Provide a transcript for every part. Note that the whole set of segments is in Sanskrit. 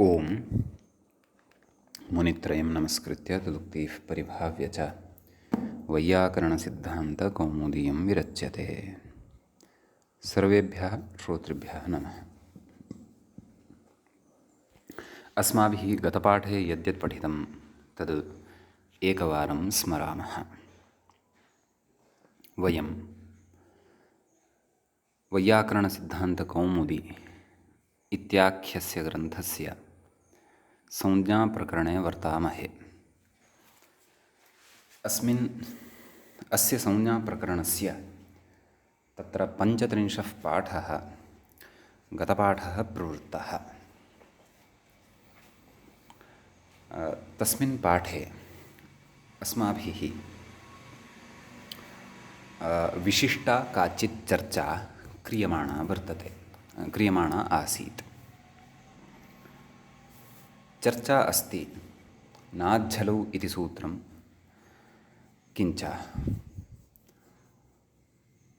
ओम मुनित्रयं नमस्कृत्य तदुक्तिः परिभाव्य च वैयाकरणसिद्धान्तकौमुदीयं विरच्यते। सर्वेभ्यः श्रोतृभ्यः नमः। अस्माभिः गतपाठे यद्यत् पठितं तद् एकवारं स्मरामः। वयं वैयाकरणसिद्धान्तकौमुदी इत्याख्यस्य ग्रन्थस्य संज्ञाप्रकरणे वर्तामहे। अस्य संज्ञाप्रकरणस्य तत्र 35 पाठः गतपाठः प्रवृत्तः। तस्मिन् पाठे अस्माभिः विशिष्टा काचित् चर्चा क्रियमाणा आसीत्। चर्चा अस्ति नाज्झलौ इति सूत्रं किञ्च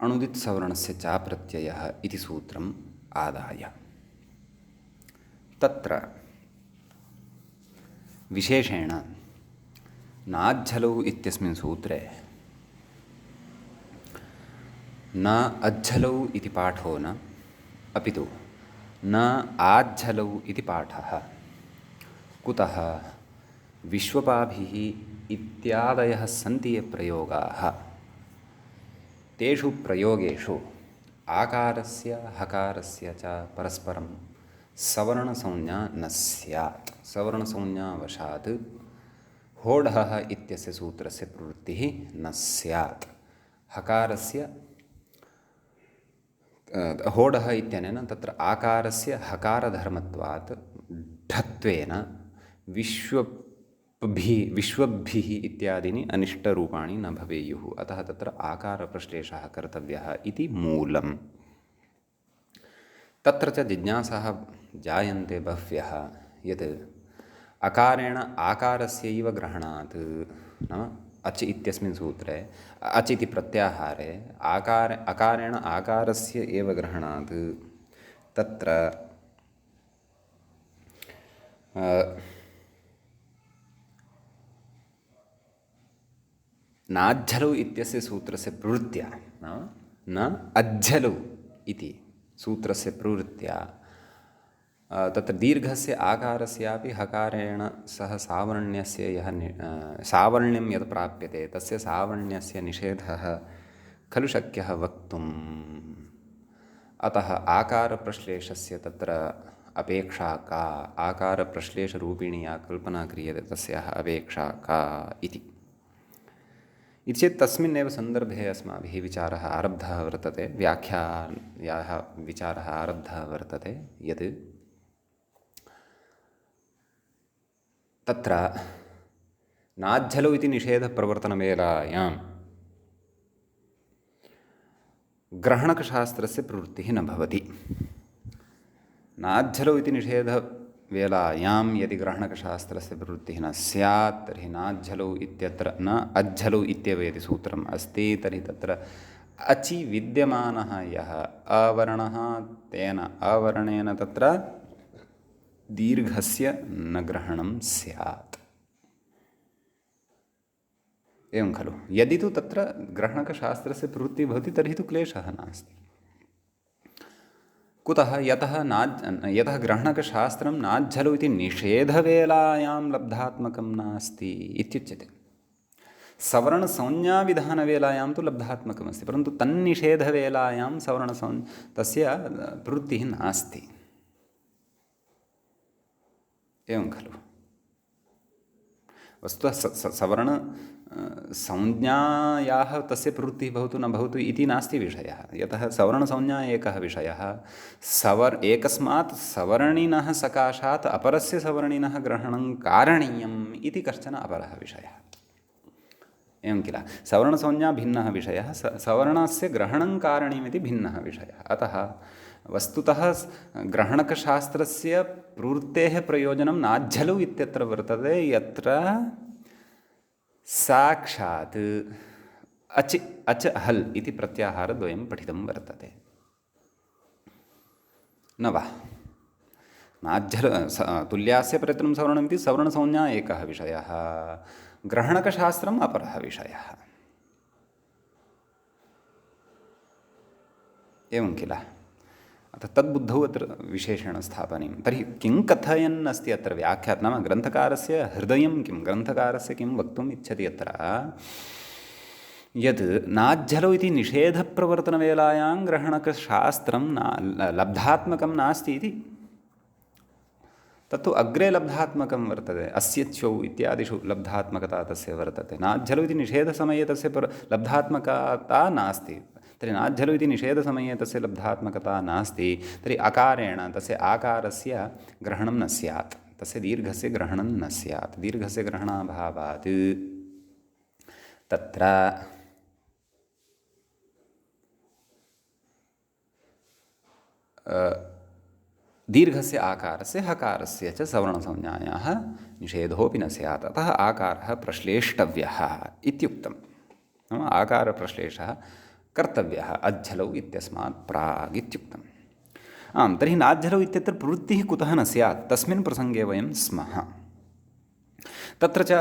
अणुदित्सवर्णस्य च प्रत्ययः इति सूत्रम् आदाय तत्र विशेषेण नाज्झलौ इत्यस्मिन् सूत्रे न अज्झलौ इति पाठो न, अपितु न आज्झलौ इति पाठः। कुतः? विश्वपाभिः इत्यादयः सन्ति ये प्रयोगाः, तेषु प्रयोगेषु आकारस्य हकारस्य च परस्परं सवर्णसंज्ञा न स्यात्। सवर्णसंज्ञावशात् होढः इत्यस्य सूत्रस्य प्रवृत्तिः न स्यात्। हकारस्य होढः इत्यनेन तत्र आकारस्य हकारधर्मत्वात् ढत्वेन विश्वभिः इत्यादीनि अनिष्टरूपाणि न भवेयुः। अतः तत्र आकारप्रश्लेषः कर्तव्यः इति मूलम्। तत्र च जिज्ञासाः जायन्ते बह्व्यः यत् अकारेण आकारस्यैव ग्रहणात्, नाम अच् इत्यस्मिन् सूत्रे अच् इति प्रत्याहारे अकारेण आकारस्य एव ग्रहणात् तत्र नाज्झलौ इत्यस्य सूत्रस्य प्रवृत्त्या न अज्झलौ इति सूत्रस्य प्रवृत्त्या तत्र दीर्घस्य आकारस्यापि हकारेण सह सावर्ण्यस्य सावर्ण्यं यत् प्राप्यते तस्य सावर्ण्यस्य निषेधः खलु शक्यः वक्तुम्। अतः आकारप्रश्लेषस्य तत्र अपेक्षा का, आकारप्रश्लेषरूपिणी या कल्पना क्रियते तस्याः अपेक्षा का इति चेत् तस्मिन्नेव सन्दर्भे अस्माभिः विचारः आरब्धः वर्तते, व्याख्यायाः विचारः आरब्धः वर्तते यत् तत्र नाज्झलौ इति निषेधप्रवर्तनवेलायां ग्रहणकशास्त्रस्य प्रवृत्तिः न भवति। नाज्झलौ इति निषेधवेलायां यदि ग्रहणकशास्त्रस्य प्रवृत्तिः न स्यात् तर्हि नाज्झलौ इत्यत्र न अज्झलौ इत्येव यदि सूत्रम् अस्ति तर्हि तत्र अचि विद्यमानः यः अवर्णः तेन अवर्णेन तत्र दीर्घस्य न ग्रहणं स्यात्। एवं खलु? यदि तु तत्र ग्रहणकशास्त्रस्य प्रवृत्तिः भवति तर्हि तु क्लेशः नास्ति। कुतः? यतः ग्रहणकशास्त्रं नाज्झलौ इति निषेधवेलायां लब्धात्मकं नास्ति इत्युच्यते। सवर्णसंज्ञाविधानवेलायां तु लब्धात्मकमस्ति, परन्तु तन्निषेधवेलायां तस्य प्रवृत्तिः नास्ति। एवं खलु? वस्तुतः सवर्णसंज्ञायाः तस्य प्रवृत्तिः भवतु न भवतु इति नास्ति विषयः। यतः सवर्णसंज्ञा एकः विषयः, एकस्मात् सवर्णिनः सकाशात् अपरस्य सवर्णिनः ग्रहणं कारणीयम् इति कश्चन अपरः विषयः। एवं किल? सवर्णसंज्ञा भिन्नः विषयः, सवर्णस्य ग्रहणं कारणीयमिति भिन्नः विषयः। अतः वस्तुतः ग्रहणकशास्त्रस्य प्रवृत्तेः प्रयोजनं नाज्झलौ इत्यत्र वर्तते, यत्र साक्षात् अच् हल् इति प्रत्याहारद्वयं पठितं वर्तते। न वा? तुल्यास्य प्रयत्नं सवर्णमिति सवर्णसंज्ञा एकः विषयः, ग्रहणकशास्त्रम् अपरः विषयः। एवं किल? अतः तद्बुद्धौ अत्र विशेषेण स्थापनीयं। तर्हि किं कथयन् अस्ति अत्र व्याख्याता, नाम ग्रन्थकारस्य हृदयं किं, ग्रन्थकारस्य किं वक्तुम् इच्छति अत्र, यत् नाज्झलौ इति निषेधप्रवर्तनवेलायां ग्रहणकशास्त्रं लब्धात्मकं नास्ति इति। तत्तु अग्रे लब्धात्मकं वर्तते, अस्यच्यौ इत्यादिषु लब्धात्मकता तस्य वर्तते। नाज्झलौ इति निषेधसमये तस्य लब्धात्मकता नास्ति। तर्हि नाज्झलौ इति निषेधसमये तस्य लब्धात्मकता नास्ति, तर्हि अकारेण तस्य आकारस्य ग्रहणं न स्यात्, तस्य दीर्घस्य ग्रहणं न स्यात्। दीर्घस्य ग्रहणाभावात् तत्र दीर्घस्य आकारस्य हकारस्य च सवर्णसंज्ञायाः निषेधोऽपि न स्यात्। अतः आकारः प्रश्लेष्टव्यः इत्युक्तं। नाम आकारप्रश्लेषः कर्तव्यः अज्झलौ इत्यस्मात् प्राग् इत्युक्तम्। आम्, तर्हि नाज्झलौ इत्यत्र प्रवृत्तिः कुतः न स्यात्, तस्मिन् प्रसङ्गे वयं स्मः। तत्र च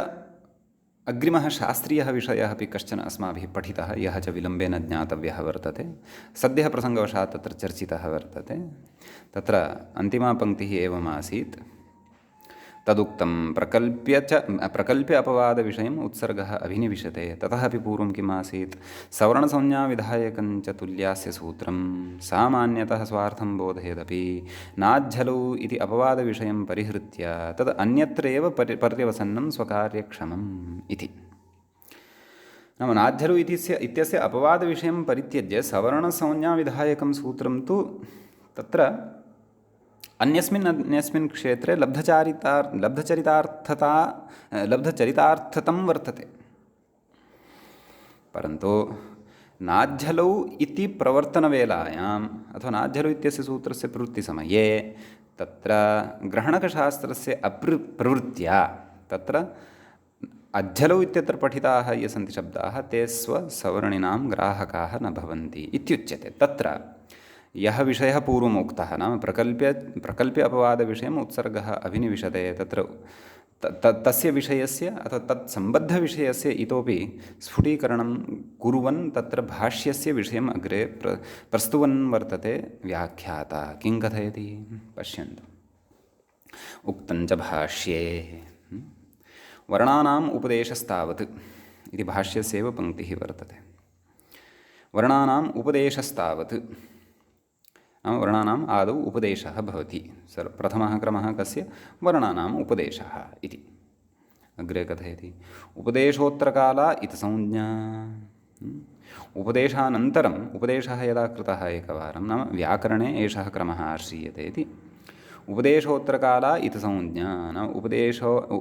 अग्रिमः शास्त्रीयः विषयः अपि कश्चन अस्माभिः पठितः, यः च विलम्बेन ज्ञातव्यः वर्तते। सद्यः प्रसङ्गवशात् तत्र चर्चितः वर्तते। तत्र अन्तिमा पङ्क्तिः एवमासीत्, तदुक्तं प्रकल्प्य अपवादविषयम् उत्सर्गः अभिनिविशते। ततः अपि पूर्वं किम् आसीत्, सवर्णसंज्ञाविधायकं च तुल्यास्य सूत्रं सामान्यतः स्वार्थं बोधयदपि नाज्झलौ इति अपवादविषयं परिहृत्य तद् अन्यत्र एव पर्यवसन्नं स्वकार्यक्षमम् इति। नाम नाज्झलौ इत्यस्य अपवादविषयं परित्यज्य सवर्णसंज्ञाविधायकं सूत्रं तु तत्र अन्यस्मिन् क्षेत्रे लब्धचरितार्थतं वर्तते। परन्तु नाज्झलौ इति प्रवर्तनवेलायाम् अथवा नाज्झलौ इत्यस्य सूत्रस्य प्रवृत्तिसमये तत्र ग्रहणकशास्त्रस्य प्रवृत्त्या तत्र अज्झलौ इत्यत्र पठिताः ये सन्ति शब्दाः ते स्वसवर्णिनां ग्राहकाः न भवन्ति इत्युच्यते। तत्र यः विषयः पूर्वमुक्तः, नाम प्रकल्प्य अपवादविषयम् उत्सर्गः अभिनिविशते, तत्र तस्य विषयस्य अथवा तत्सम्बद्धविषयस्य इतोपि स्फुटीकरणं कुर्वन् तत्र भाष्यस्य विषयम् अग्रे प्रस्तुवन् वर्तते व्याख्याता। किं कथयति पश्यन्तु। उक्तं च भाष्ये वर्णानाम् उपदेशस्तावत् इति भाष्यस्यैव पङ्क्तिः वर्तते। वर्णानाम् उपदेशस्तावत् नाम वर्णानाम् आदौ उपदेशः भवति। प्रथमः क्रमः कस्य, वर्णानाम् उपदेशः इति। अग्रे कथयति उपदेशोत्तरकाला इति संज्ञा। उपदेशानन्तरम् उपदेशः यदा कृतः एकवारं, नाम व्याकरणे एषः क्रमः आश्रीयते इति। उपदेशोत्तरकाला इति संज्ञा, नाम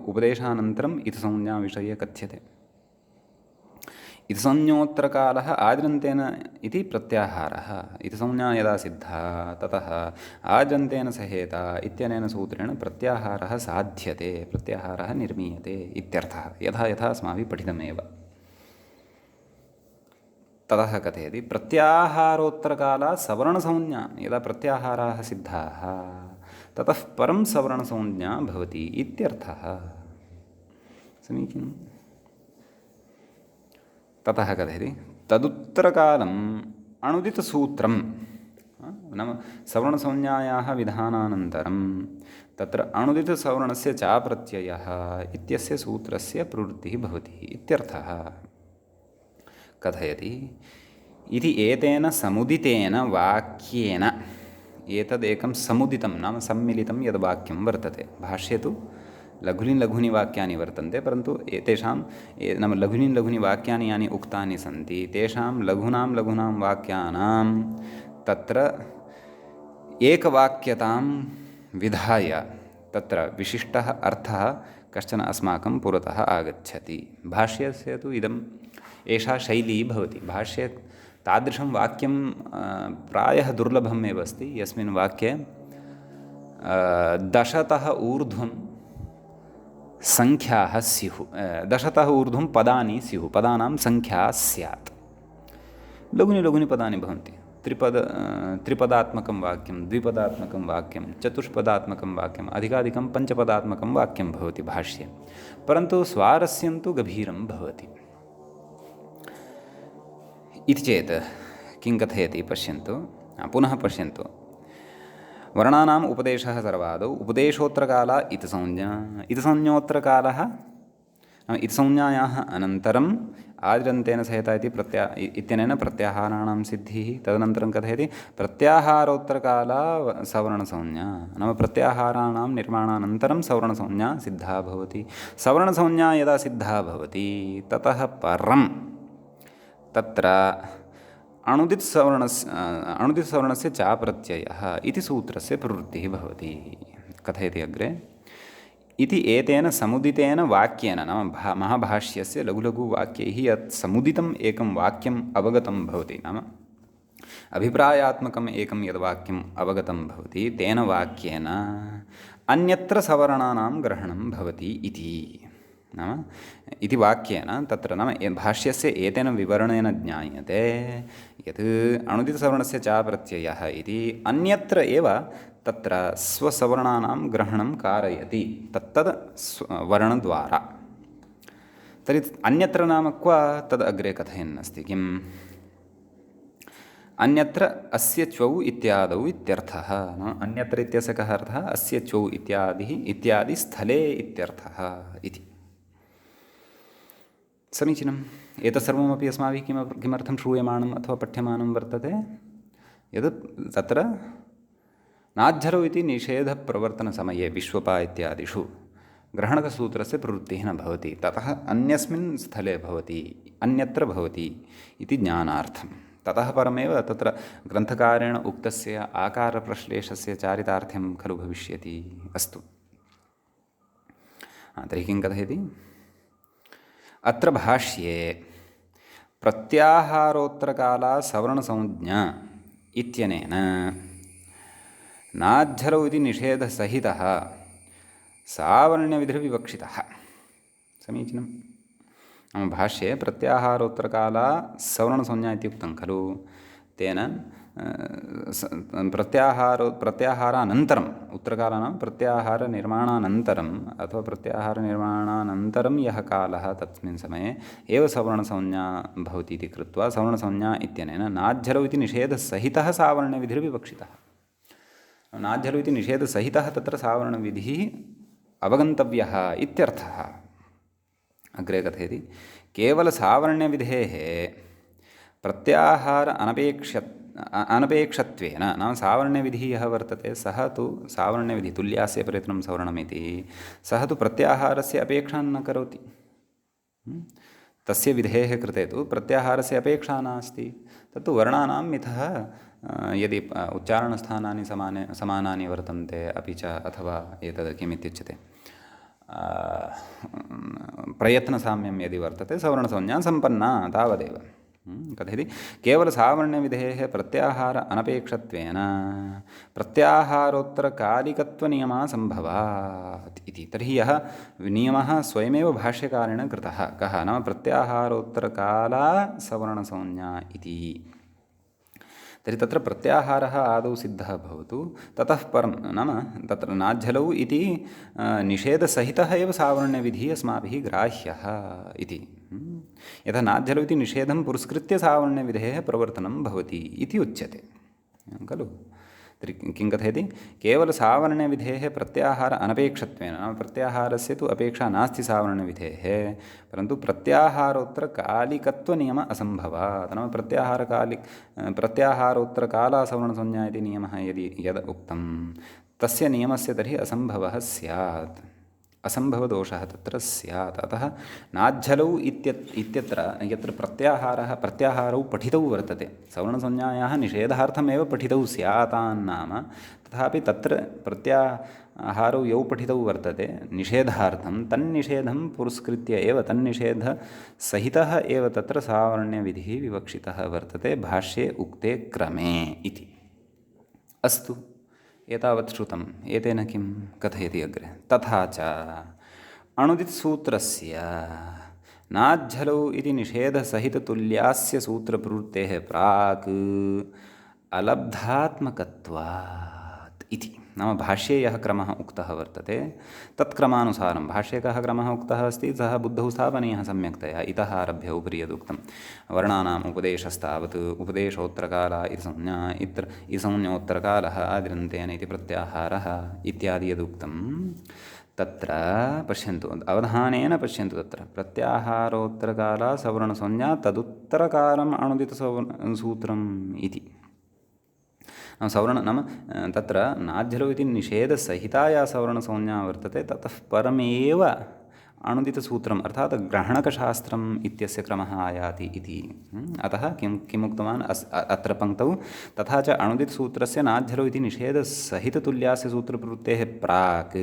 उपदेशानन्तरम् इति संज्ञा विषये कथ्यते। इति संज्ञोत्तरकालः आद्यन्तेन इति प्रत्याहारः। इति संज्ञा यदा सिद्धा ततः आद्यन्तेन सहेता इत्यनेन सूत्रेण प्रत्याहारः साध्यते, प्रत्याहारः निर्मीयते इत्यर्थः, यथा यथा अस्माभिः पठितमेव। ततः कथयति प्रत्याहारोत्तरकाला सवर्णसंज्ञा। यदा प्रत्याहाराः सिद्धाः ततः परं सवर्णसंज्ञा भवति इत्यर्थः। समीचीनम्। ततः कथयति तदुत्तरकालम् अणुदितसूत्रं, नाम सवर्णसंज्ञायाः विधानानन्तरं तत्र अणुदितसवर्णस्य चाप्रत्ययः इत्यस्य सूत्रस्य प्रवृत्तिः भवति इत्यर्थः। कथयति इति एतेन समुदितेन वाक्येन, एतदेकं समुदितं नाम सम्मिलितं यद् वाक्यं वर्तते। भाष्ये तु लघूनि वाक्यानि वर्तन्ते, परन्तु एतेषां नाम लघूनि वाक्यानि यानि उक्तानि सन्ति तेषां लघूनां वाक्यानां तत्र एकवाक्यतां विधाय तत्र विशिष्टः अर्थः कश्चन अस्माकं पुरतः आगच्छति। भाष्यस्य तु एषा शैली भवति। भाष्ये तादृशं वाक्यं प्रायः दुर्लभम् एव अस्ति, यस्मिन् वाक्ये 10तः ऊर्ध्वं संख्याः स्युः, 10तः ऊर्ध्वं पदानि स्युः, पदानां संख्या स्यात्। लघूनि पदानि भवन्ति, त्रिपदात्मकं वाक्यं, द्विपदात्मकं वाक्यं, चतुष्पदात्मकं वाक्यम्, अधिकाधिकं पञ्चपदात्मकं वाक्यं भवति भाष्ये। परन्तु स्वारस्यं तु गभीरं भवति। इति चेत् किं कथयति पश्यन्तु, पुनः पश्यन्तु। वर्णानाम् उपदेशः सर्वादौ उपदेशोत्तरकाला इतिसंज्ञा, इतिसंज्ञोत्तरकालः इतिसंज्ञायाः अनन्तरम् आदिरन्तेन सहिता इत्यनेन प्रत्याहाराणां सिद्धिः। तदनन्तरं कथयति प्रत्याहारोत्तरकाला सवर्णसंज्ञा, नाम प्रत्याहाराणां निर्माणानन्तरं सवर्णसंज्ञा सिद्धा भवति। सवर्णसंज्ञा यदा सिद्धा भवति ततः परं तत्र अणुदित्सवर्णस्य चाप्रत्ययः इति सूत्रस्य प्रवृत्तिः भवति। कथयति अग्रे, इति एतेन समुदितेन वाक्येन, नाम महाभाष्यस्य लघु लघु वाक्यैः यत् समुदितम् एकं वाक्यम् अवगतं भवति, नाम अभिप्रायात्मकम् एकं यद् वाक्यम् अवगतं भवति, तेन वाक्येन अन्यत्र सवर्णानां ग्रहणं भवति इति। नाम इति वाक्येन तत्र नाम भाष्यस्य एतेन विवरणेन ज्ञायते यत् अणुदितसवर्णस्य चाप्रत्ययः इति अन्यत्र एव तत्र स्वसवर्णानां ग्रहणं कारयति, तत्तद् वर्णद्वारा। तर्हि अन्यत्र नाम क्व तद् अग्रे कथयन्नस्ति। किम् अन्यत्र अस्य च्वौ इत्यादौ इत्यर्थः। अन्यत्र इत्यस्य कः अर्थः, अस्य च्वौ इत्यादि स्थले इत्यर्थः इति। समीचीनम्। एतत् सर्वमपि अस्माभिः किमर्थं श्रूयमाणम् अथवा पठ्यमानं वर्तते, यत् तत्र नाज्झरौ इति निषेधप्रवर्तनसमये विश्वपा इत्यादिषु ग्रहणकसूत्रस्य प्रवृत्तिः न भवति, ततः अन्यस्मिन् स्थले भवति, अन्यत्र भवति इति ज्ञानार्थं। ततः परमेव तत्र ग्रन्थकारेण उक्तस्य आकारप्रश्लेषस्य चारितार्थ्यं खलु भविष्यति। अस्तु, तर्हि किं कथयति, अत्र भाष्ये प्रत्याहारोत्तरकाला सवर्णसंज्ञा इत्यनेन नाज्झरौ इति निषेधसहितः सावर्ण्यविधिर्विवक्षितः। समीचीनं। नाम भाष्ये प्रत्याहारोत्तरकाला सवर्णसंज्ञा इत्युक्तं खलु, तेन प्रत्याहारानन्तरम्, उत्तरकालानां प्रत्याहारनिर्माणानन्तरम् अथवा प्रत्याहारनिर्माणानन्तरं यः कालः तस्मिन् समये एव सवर्णसंज्ञा भवति इति कृत्वा सवर्णसंज्ञा इत्यनेन नाज्झरौ इति निषेधसहितः सावर्ण्यविधिर्विवक्षितः। नाज्झरौ इति निषेधसहितः तत्र सावर्णविधिः अवगन्तव्यः इत्यर्थः। अग्रे कथयति, केवलसावर्ण्यविधेः प्रत्याहार अनपेक्षत्वेन, नाम सावर्ण्यविधिः यः वर्तते सः तु सावर्ण्यविधिः तुल्यास्य प्रयत्नं सवर्णमिति, सः तु प्रत्याहारस्य अपेक्षां न करोति। तस्य विधेः कृते तु प्रत्याहारस्य अपेक्षा नास्ति। तत्तु वर्णानां मिथः यदि उच्चारणस्थानानि समानानि वर्तन्ते, अपि च अथवा एतद् किमित्युच्यते प्रयत्नसाम्यं यदि वर्तते, सवर्णसंज्ञा सम्पन्ना तावदेव। कथयति, केवलसावर्ण्यविधेः प्रत्याहार अनपेक्षत्वेन प्रत्याहारोत्तरकालिकत्वनियमः सम्भवात् इति। तर्हि यः नियमः स्वयमेव भाष्यकारेण कृतः, कः नाम प्रत्याहारोत्तरकाला सवर्णसंज्ञा इति। तर्हि तत्र प्रत्याहारः आदौ सिद्धः भवतु, ततः परं नाम तत्र नाज्झलौ इति निषेधसहितः एव सावर्ण्यविधिः अस्माभिः ग्राह्यः इति। यथा नाज्झलौ इति निषेधं पुरस्कृत्य सावर्ण्यविधेः प्रवर्तनं भवति इति उच्यते खलु। तर्हि किं कथयति, केवलसावर्ण्यविधेः प्रत्याहार अनपेक्षत्वेन, नाम प्रत्याहारस्य तु अपेक्षा नास्ति सावर्ण्यविधेः, परन्तु प्रत्याहारोत्तरकालिकत्वनियमः असम्भवात्। नाम प्रत्याहारोत्तरकाला सवर्णसंज्ञा इति नियमः यद् उक्तं तस्य नियमस्य तर्हि असम्भवः स्यात्, असम्भवदोषः तत्र स्यात्। अतः नाज्झलौ इत्यत्र यत्र प्रत्याहारौ पठितौ वर्तते, सवर्णसंज्ञायाः निषेधार्थमेव पठितौ स्यातान्नाम, तथापि तत्र प्रत्याहारौ यौ पठितौ वर्तते निषेधार्थं, तन्निषेधं पुरस्कृत्य एव तन्निषेधसहितः एव तत्र सावर्ण्यविधिः विवक्षितः वर्तते भाष्ये उक्ते क्रमे इति। अस्तु, एतावत् श्रुतम्। एतेन किं कथयति अग्रे, तथा च अणुदित्सूत्रस्य नाज्झलौ इति निषेधसहिततुल्यास्य सूत्रप्रवृत्तेः प्राक् अलब्धात्मकत्वात् इति। नाम भाष्ये यः क्रमः उक्तः वर्तते तत् क्रमानुसारं भाष्ये कः क्रमः उक्तः अस्ति सः बुद्धौ स्थापनीयः सम्यक्तया। इतः आरभ्य उपरि यदुक्तं वर्णानाम् उपदेशस्तावत् उपदेशोत्तरकाला इति संज्ञा इति संज्ञोत्तरकालः आदिरन्तेन इति प्रत्याहारः इत्यादि यदुक्तं तत्र पश्यन्तु अवधानेन पश्यन्तु तत्र प्रत्याहारोत्तरकाला सवर्णसंज्ञा तदुत्तरकालम् अणुदितसूत्रम् इति। सवर्ण नाम तत्र नाध्यलौ इति निषेधसहिता या सवर्णसंज्ञा वर्तते ततः परमेव अणुदितसूत्रम् अर्थात् ग्रहणकशास्त्रम् इत्यस्य क्रमः आयाति इति। अतः किम् उक्तवान् अत्र पङ्क्तौ तथा च अणुदितसूत्रस्य नाध्यलौ इति निषेधसहिततुल्यास्य सूत्रप्रवृत्तेः प्राक्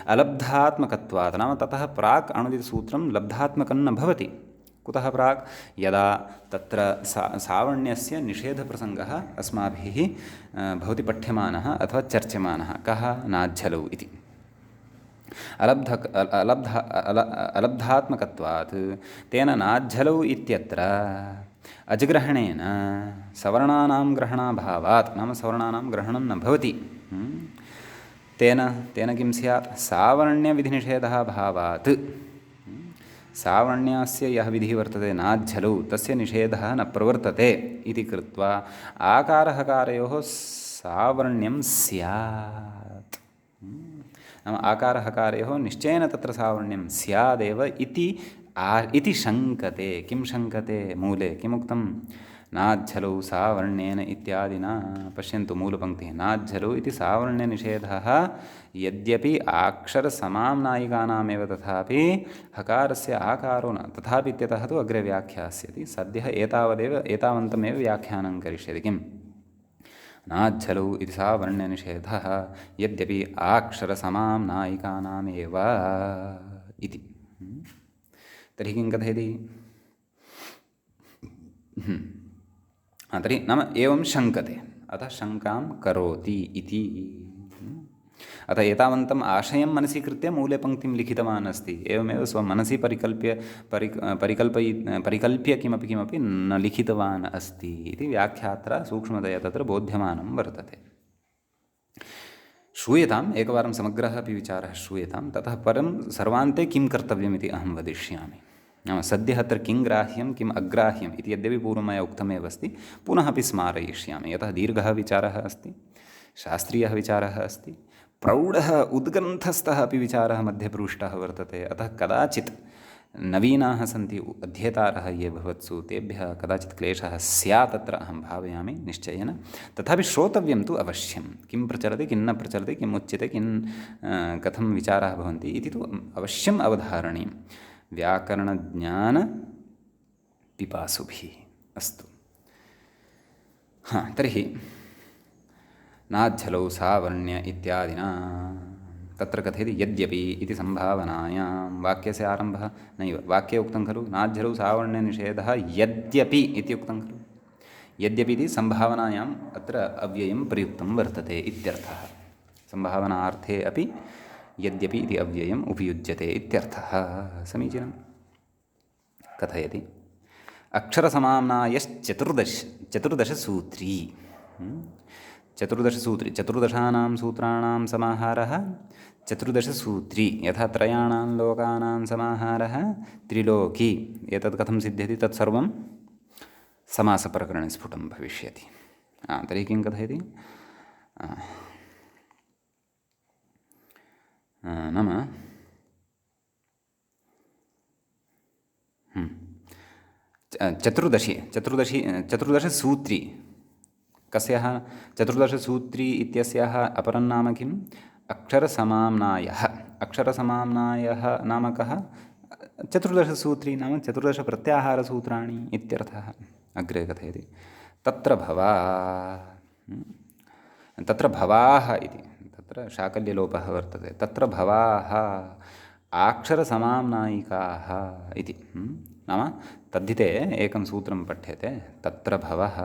अलब्धात्मकत्वात् नाम ततः प्राक् अणुदितसूत्रं लब्धात्मकं न भवति। कुतः प्राक् यदा तत्र सावर्ण्यस्य निषेधप्रसङ्गः अस्माभिः भवति पठ्यमानः अथवा चर्च्यमानः कः नाध्यलौ इति। अलब्धात्मकत्वात् तेन नाध्यलौ इत्यत्र अजग्रहणेन सवर्णानां ग्रहणाभावात् नाम सवर्णानां ग्रहणं न भवति। तेन किं स्यात् सावर्ण्यविधिनिषेधः भावात् सावर्ण्यस्य यः विधिः वर्तते नाध्यलौ तस्य निषेधः न प्रवर्तते इति कृत्वा आकारहकारयोः सावर्ण्यं स्यात्। नाम आकारहकारयोः निश्चयेन तत्र सावर्ण्यं स्यादेव इति शङ्कते। किं शङ्कते मूले किमुक्तं नाध्यलौ सावर्ण्येन इत्यादिना पश्यन्तु मूलपङ्क्तिः नाध्यलौ इति सावर्ण्यनिषेधः यद्यपि अक्षरसमाम्नायिकानामेव तथापि हकारस्य आकारो न तथापि इत्यतः तु अग्रे व्याख्यास्यति। सद्यः एतावन्तमेव व्याख्यानं करिष्यति। किं नाध्यलौ इति सावर्ण्यनिषेधः यद्यपि अक्षरसमाम्नायिकानामेव इति। तर्हि किं कथयति तर्हि नाम एवं शङ्कते अतः शङ्कां करोति इति। अतः एतावन्तम् आशयं मनसि कृत्य मूले पङ्क्तिं लिखितवान् अस्ति। एवमेव स्वमनसि परिकल्प्य किमपि न लिखितवान् अस्ति इति व्याख्यात्रा सूक्ष्मतया तत्र बोध्यमानं वर्तते। श्रूयताम् एकवारं समग्रः अपि विचारः श्रूयतां ततः परं सर्वान्ते किं कर्तव्यमिति अहं वदिष्यामि। नाम सद्यः अत्र किं ग्राह्यं किम् अग्राह्यम् इति यद्यपि पूर्वं मया उक्तमेव अस्ति पुनः अपि स्मारयिष्यामि। यतः दीर्घः विचारः अस्ति शास्त्रीयः विचारः अस्ति प्रौढः उद्ग्रन्थस्थः अपि विचारः मध्ये पृष्टः वर्तते। अतः कदाचित् नवीनाः सन्ति अध्येतारः ये भवत्सु तेभ्यः कदाचित् क्लेशः स्यात् तत्र अहं भावयामि निश्चयेन। तथापि श्रोतव्यं तु अवश्यं किं प्रचलति किं न प्रचलति किम् उच्यते कथं विचाराः भवन्ति इति तु अवश्यम् अवधारणीयं व्याकरणज्ञानपिपासुभिः। अस्तु तर्हि नाध्यलौ सावर्ण्य इत्यादिना तत्र कथयति यद्यपि इति सम्भावनायां वाक्यस्य आरम्भः नैव वाक्ये उक्तं खलु नाध्यलौ सावर्ण्यनिषेधः यद्यपि इति उक्तं खलु। यद्यपि इति सम्भावनायाम् अत्र अव्ययं प्रयुक्तं वर्तते इत्यर्थः। सम्भावनार्थे अपि यद्यपि इति अव्ययम् उपयुज्यते इत्यर्थः। समीचीनं कथयति चतुर्दशसूत्री चतुर्दशानां सूत्राणां समाहारः चतुर्दशसूत्री यथा त्रयाणां लोकानां समाहारः त्रिलोकी। एतत् कथं सिद्ध्यति तत्सर्वं समासप्रकरणे स्फुटं भविष्यति। तर्हि किं कथयति नाम चतुर्दशसूत्री कस्याः चतुर्दशसूत्री इत्यस्याः अपरं नाम किम् अक्षरसमाम्नायः। अक्षरसमाम्नायः नाम कः चतुर्दशसूत्री नाम चतुर्दशप्रत्याहारसूत्राणि इत्यर्थः। अग्रे कथयति तत्र भवाः इति तत्र शाकल्यलोपः वर्तते। तत्र भवाः अक्षरसमाम्नायिकाः इति नाम तद्धिते एकं सूत्रं पठ्यते तत्र भवः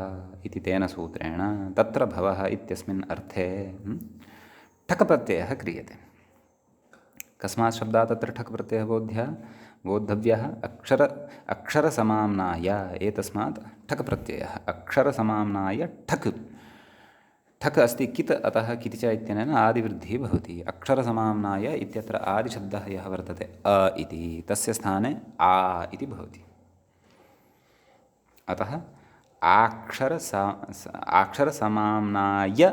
इति तेन सूत्रेण तत्र भवः इत्यस्मिन् अर्थे ठक् प्रत्ययः क्रियते। कस्मात् शब्दात् तत्र ठक् प्रत्ययः बोद्धव्यः अक्षरसमाम्नाय एतस्मात् ठक् प्रत्ययः अक्षरसमाम्नाय ठक् ठक् अस्ति कित् अतः किति च इत्यनेन आदिवृद्धिः भवति। अक्षरसमाम्नाय इत्यत्र आदिशब्दः यः वर्तते अ इति, तस्य स्थाने आ इति भवति। अतः अक्षरसमाम्नाय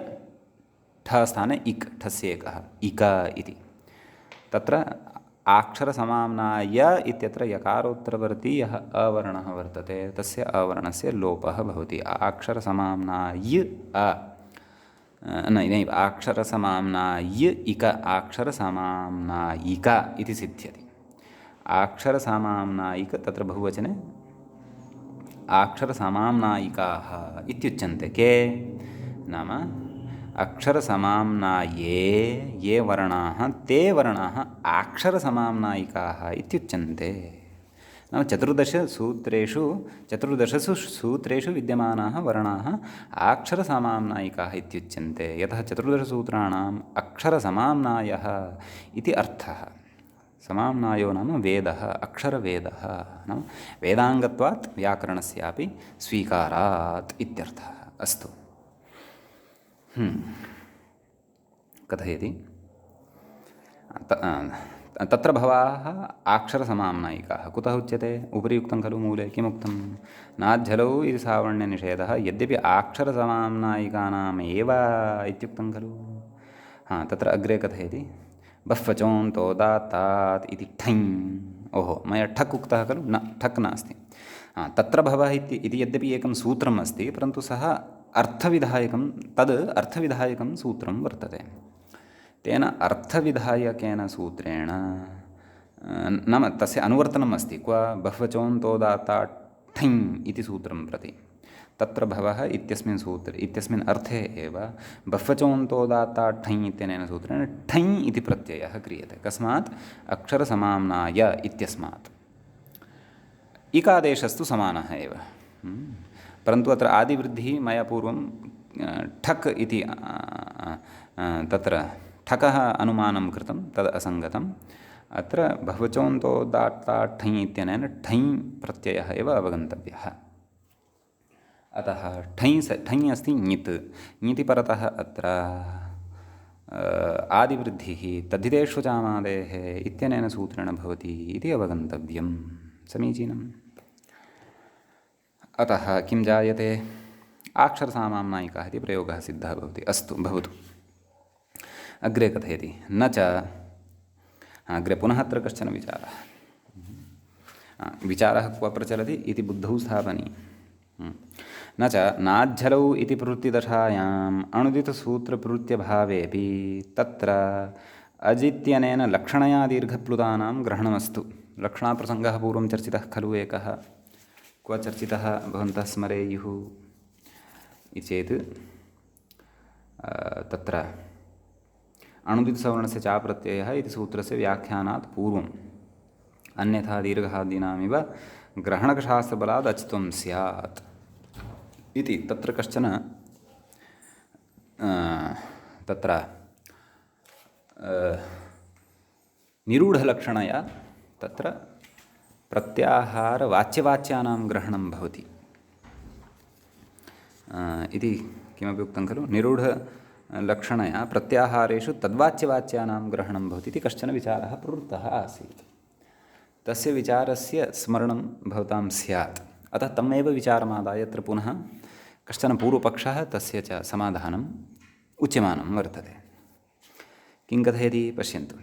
ठ स्थाने इक्, ठस्य एकः इक इति। तत्र अक्षरसमाम्नाय इत्यत्र यकारोत्तरवर्ती यः अवर्णः वर्तते तस्य अवर्णस्य लोपः भवति। अक्षरसमाम्नाय नैव अक्षरसमाम्नाय इक अक्षरसमाम्नायिका इति सिद्ध्यति। अक्षरसमाम्नायिक तत्र बहुवचने अक्षरसमाम्नायिकाः इत्युच्यन्ते। के नाम अक्षरसमाम्नाये ये वर्णाः ते वर्णाः अक्षरसमाम्नायिकाः इत्युच्यन्ते। नाम चतुर्दशसु सूत्रेषु विद्यमानाः वर्णाः अक्षरसमाम्नायिकाः इत्युच्यन्ते। यतः चतुर्दशसूत्राणाम् अक्षरसमाम्नायः इति अर्थः। समाम्नायो नाम वेदः, अक्षरवेदः, नाम वेदाङ्गत्वात् व्याकरणस्यापि स्वीकारात् इत्यर्थः। अस्तु, कथयति तत्र भवाः अक्षरसमाम्नायिकाः कुतः उच्यते? उपरि उक्तं खलु मूले किमुक्तं? नाज्झलौ इति सावर्ण्यनिषेधः यद्यपि अक्षरसमाम्नायिकानामेव इत्युक्तं खलु। तत्र अग्रे कथयति बह्वचोन्तोदात्तात् इति ठञ्। ओहो, मया ठक् उक्तः खलु, न ठक् नास्ति। तत्र भवः इति यद्यपि एकं सूत्रम् अस्ति, परन्तु सः अर्थविधायकं सूत्रं वर्तते। तेन अर्थविधायकेन सूत्रेण नाम तस्य अनुवर्तनम् अस्ति। क्व? बह्वचोन्तोदात्तात् ठञ् इति सूत्रं प्रति। तत्र भवः इत्यस्मिन् अर्थे एव बह्वचोन्तोदात्तात् ठञ् इत्यनेन सूत्रेण ठञ् इति प्रत्ययः क्रियते। कस्मात्? अक्षरसमाम्नाय इत्यस्मात्। इकादेशस्तु समानः एव, परन्तु अत्र आदिवृद्धिः मया पूर्वं ठक् इति तत्र ठकः अनुमानं कृतं, तद् असङ्गतम्। अत्र बह्वचोन्तोदात्तात् ठञ् इत्यनेन ठञ् प्रत्ययः एव अवगन्तव्यः। अतः ठञ् अस्ति ञित्, ञिति परतः अत्र आदिवृद्धिः तद्धितेषु चामादेः इत्यनेन सूत्रेण भवति इति अवगन्तव्यं। समीचीनम्। अतः किं जायते? अक्षरसमाम्नायिकाः इति प्रयोगः सिद्धः भवति। अस्तु, भवतु। अग्रे कथयति न च, अग्रे पुनः अत्र कश्चन विचारः क्व प्रचलति इति बुद्धौ स्थापनीयः। न च नाज्झलौ इति प्रवृत्तिदशायाम् अणुदितसूत्रप्रवृत्त्यभावेऽपि तत्र अजित्यनेन लक्षणया दीर्घप्लुतानां ग्रहणमस्तु। लक्षणाप्रसङ्गः पूर्वं चर्चितः खलु एकः। क्व चर्चितः भवन्तः स्मरेयुः इति चेत् तत्र अणुदितसवर्णस्य चाप्रत्ययः इति सूत्रस्य व्याख्यानात् पूर्वम् अन्यथा दीर्घादीनामिव ग्रहणकशास्त्रबलात् अचित्वं स्यात् इति तत्र कश्चन तत्र निरूढलक्षणया तत्र प्रत्याहारवाच्यवाच्यानां ग्रहणं भवति इति किमपि उक्तं खलु। निरूढलक्षणया प्रत्याहारेषु तद्वाच्यवाच्यानां ग्रहणं भवति इति कश्चन विचारः प्रवृत्तः आसीत्। तस्य विचारस्य स्मरणं भवतां स्यात्। अतः तमेव विचारमादाय अत्र पुनः कश्चन पूर्वपक्षः तस्य च समाधानम् उच्यमानं वर्तते। किं कथयति पश्यन्तु।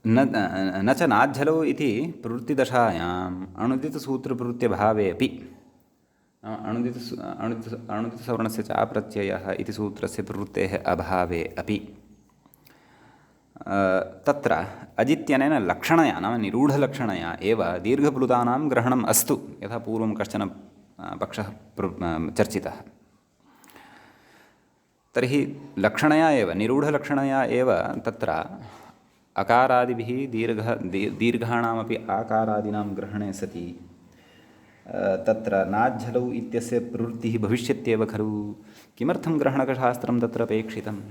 न च नाज्झलौ इति प्रवृत्तिदशायाम् अणुदितसूत्रप्रवृत्त्यभावेऽपि, अणुदितसवर्णस्य चाप्रत्ययः इति सूत्रस्य प्रवृत्तेः अभावे अपि तत्र अजित्यनेन लक्षणया नाम निरूढलक्षणया एव दीर्घप्लुतानां ग्रहणम् अस्तु, यथा पूर्वं कश्चन पक्षः चर्चितः। तर्हि लक्षणया एव, निरूढलक्षणया एव तत्र अकारादिभिः दीर्घाणामपि आकारादीनां ग्रहणे सति तत्र नाज्झलौ इत्यस्य प्रवृत्तिः भविष्यत्येव खलु। किमर्थं ग्रहणकशास्त्रं तत्र अपेक्षितम्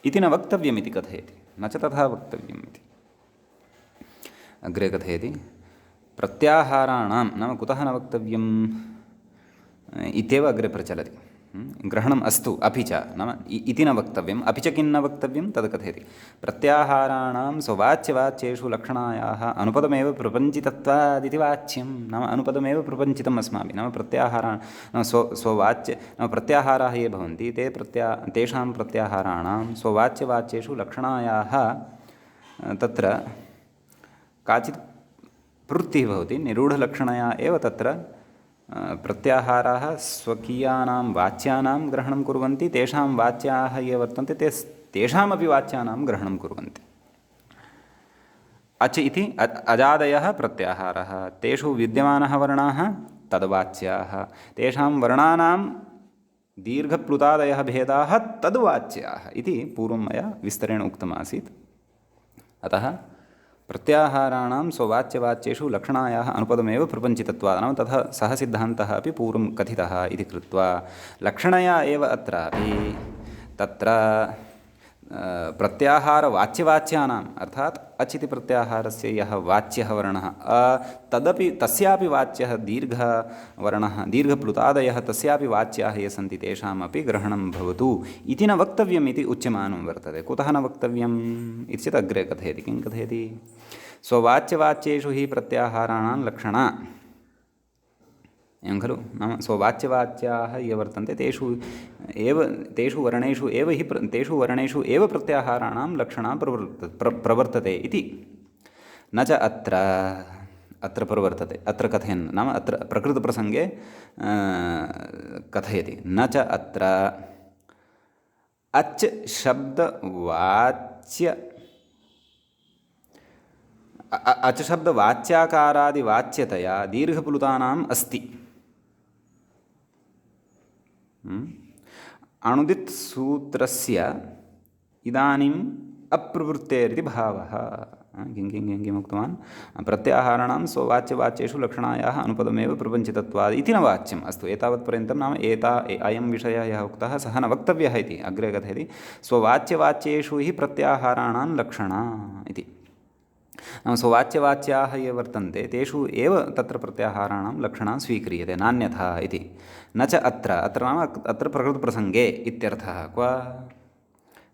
इति न वक्तव्यमिति कथयति। न च तथा वक्तव्यम् इति। अग्रे कथयति प्रत्याहाराणां नाम कुतः न वक्तव्यं इत्येव अग्रे प्रचलति। ग्रहणम् अस्तु अपि च नाम इति न वक्तव्यम्, अपि च किं न वक्तव्यं तद् कथयति। प्रत्याहाराणां स्ववाच्यवाच्येषु लक्षणायाः अनुपदमेव प्रपञ्चितत्वादिति वाच्यं। नाम अनुपदमेव प्रपञ्चितम् अस्माभिः, नाम प्रत्याहारा नाम स्ववाच्य नाम प्रत्याहाराः ये भवन्ति तेषां प्रत्याहाराणां स्ववाच्यवाच्येषु लक्षणायाः तत्र काचित् प्रवृत्तिः भवति। निरूढलक्षणया एव तत्र प्रत्याहाराः स्वकीयानां वाच्यानां ग्रहणं कुर्वन्ति, तेषां वाच्याः ये वर्तन्ते तेषामपि वाच्यानां ग्रहणं कुर्वन्ति। अच इति अजादयः प्रत्याहारः, तेषु विद्यमानः वर्णाः तद्वाच्याः, तेषां वर्णानां दीर्घप्लुतादयः भेदाः तद्वाच्याः इति पूर्वं मया विस्तरेण उक्तमासीत्। अतः प्रत्याहाराणां स्ववाच्यवाच्येषु लक्षणायाः अनुपदमेव प्रपञ्चितत्वात्, नाम तथा सः सिद्धान्तः अपि पूर्वं कथितः इति कृत्वा लक्षणया एव अत्रापि तत्र प्रत्याहारवाच्यवाच्यानाम् अर्थात् अच् इति प्रत्याहारस्य यः वाच्यः वर्णः तदपि तस्यापि वाच्यः दीर्घवर्णः दीर्घप्लुतादयः तस्यापि वाच्याः ये सन्ति तेषामपि ग्रहणं भवतु इति न वक्तव्यम् इति उच्यमानं वर्तते। कुतः न वक्तव्यम् इति चेत् अग्रे कथयति। किं कथयति? स्ववाच्यवाच्येषु हि प्रत्याहाराणां लक्षणा, एवं खलु। नाम स्ववाच्यवाच्याः ये वर्तन्ते तेषु वर्णेषु एव प्रत्याहाराणां लक्षणा प्रवर्तते इति न च अत्र प्रवर्तते। अत्र कथयन् नाम अत्र प्रकृतप्रसङ्गे कथयति। न च अत्र अच् शब्दवाच्याकारादिवाच्यतया दीर्घप्लुतानाम् अस्ति। अणुदित् सूत्रस्य इदानीम् अप्रवृत्तेरिति भावः। किं उक्तवान्? प्रत्याहाराणां स्ववाच्यवाच्येषु लक्षणायाः अनुपदमेव प्रपञ्चितत्वात् इति न वाच्यम्। अस्तु, एतावत्पर्यन्तं नाम अयं विषयः यः उक्तः सः न वक्तव्यः इति अग्रे कथयति। स्ववाच्यवाच्येषु हि प्रत्याहाराणां लक्षणा इति। नाम स्ववाच्यवाच्याः ये वर्तन्ते तेषु एव तत्र प्रत्याहाराणां लक्षणा स्वीक्रियते, नान्यथा इति। न च अत्र नाम अत्र प्रकृतप्रसङ्गे इत्यर्थः। क्व?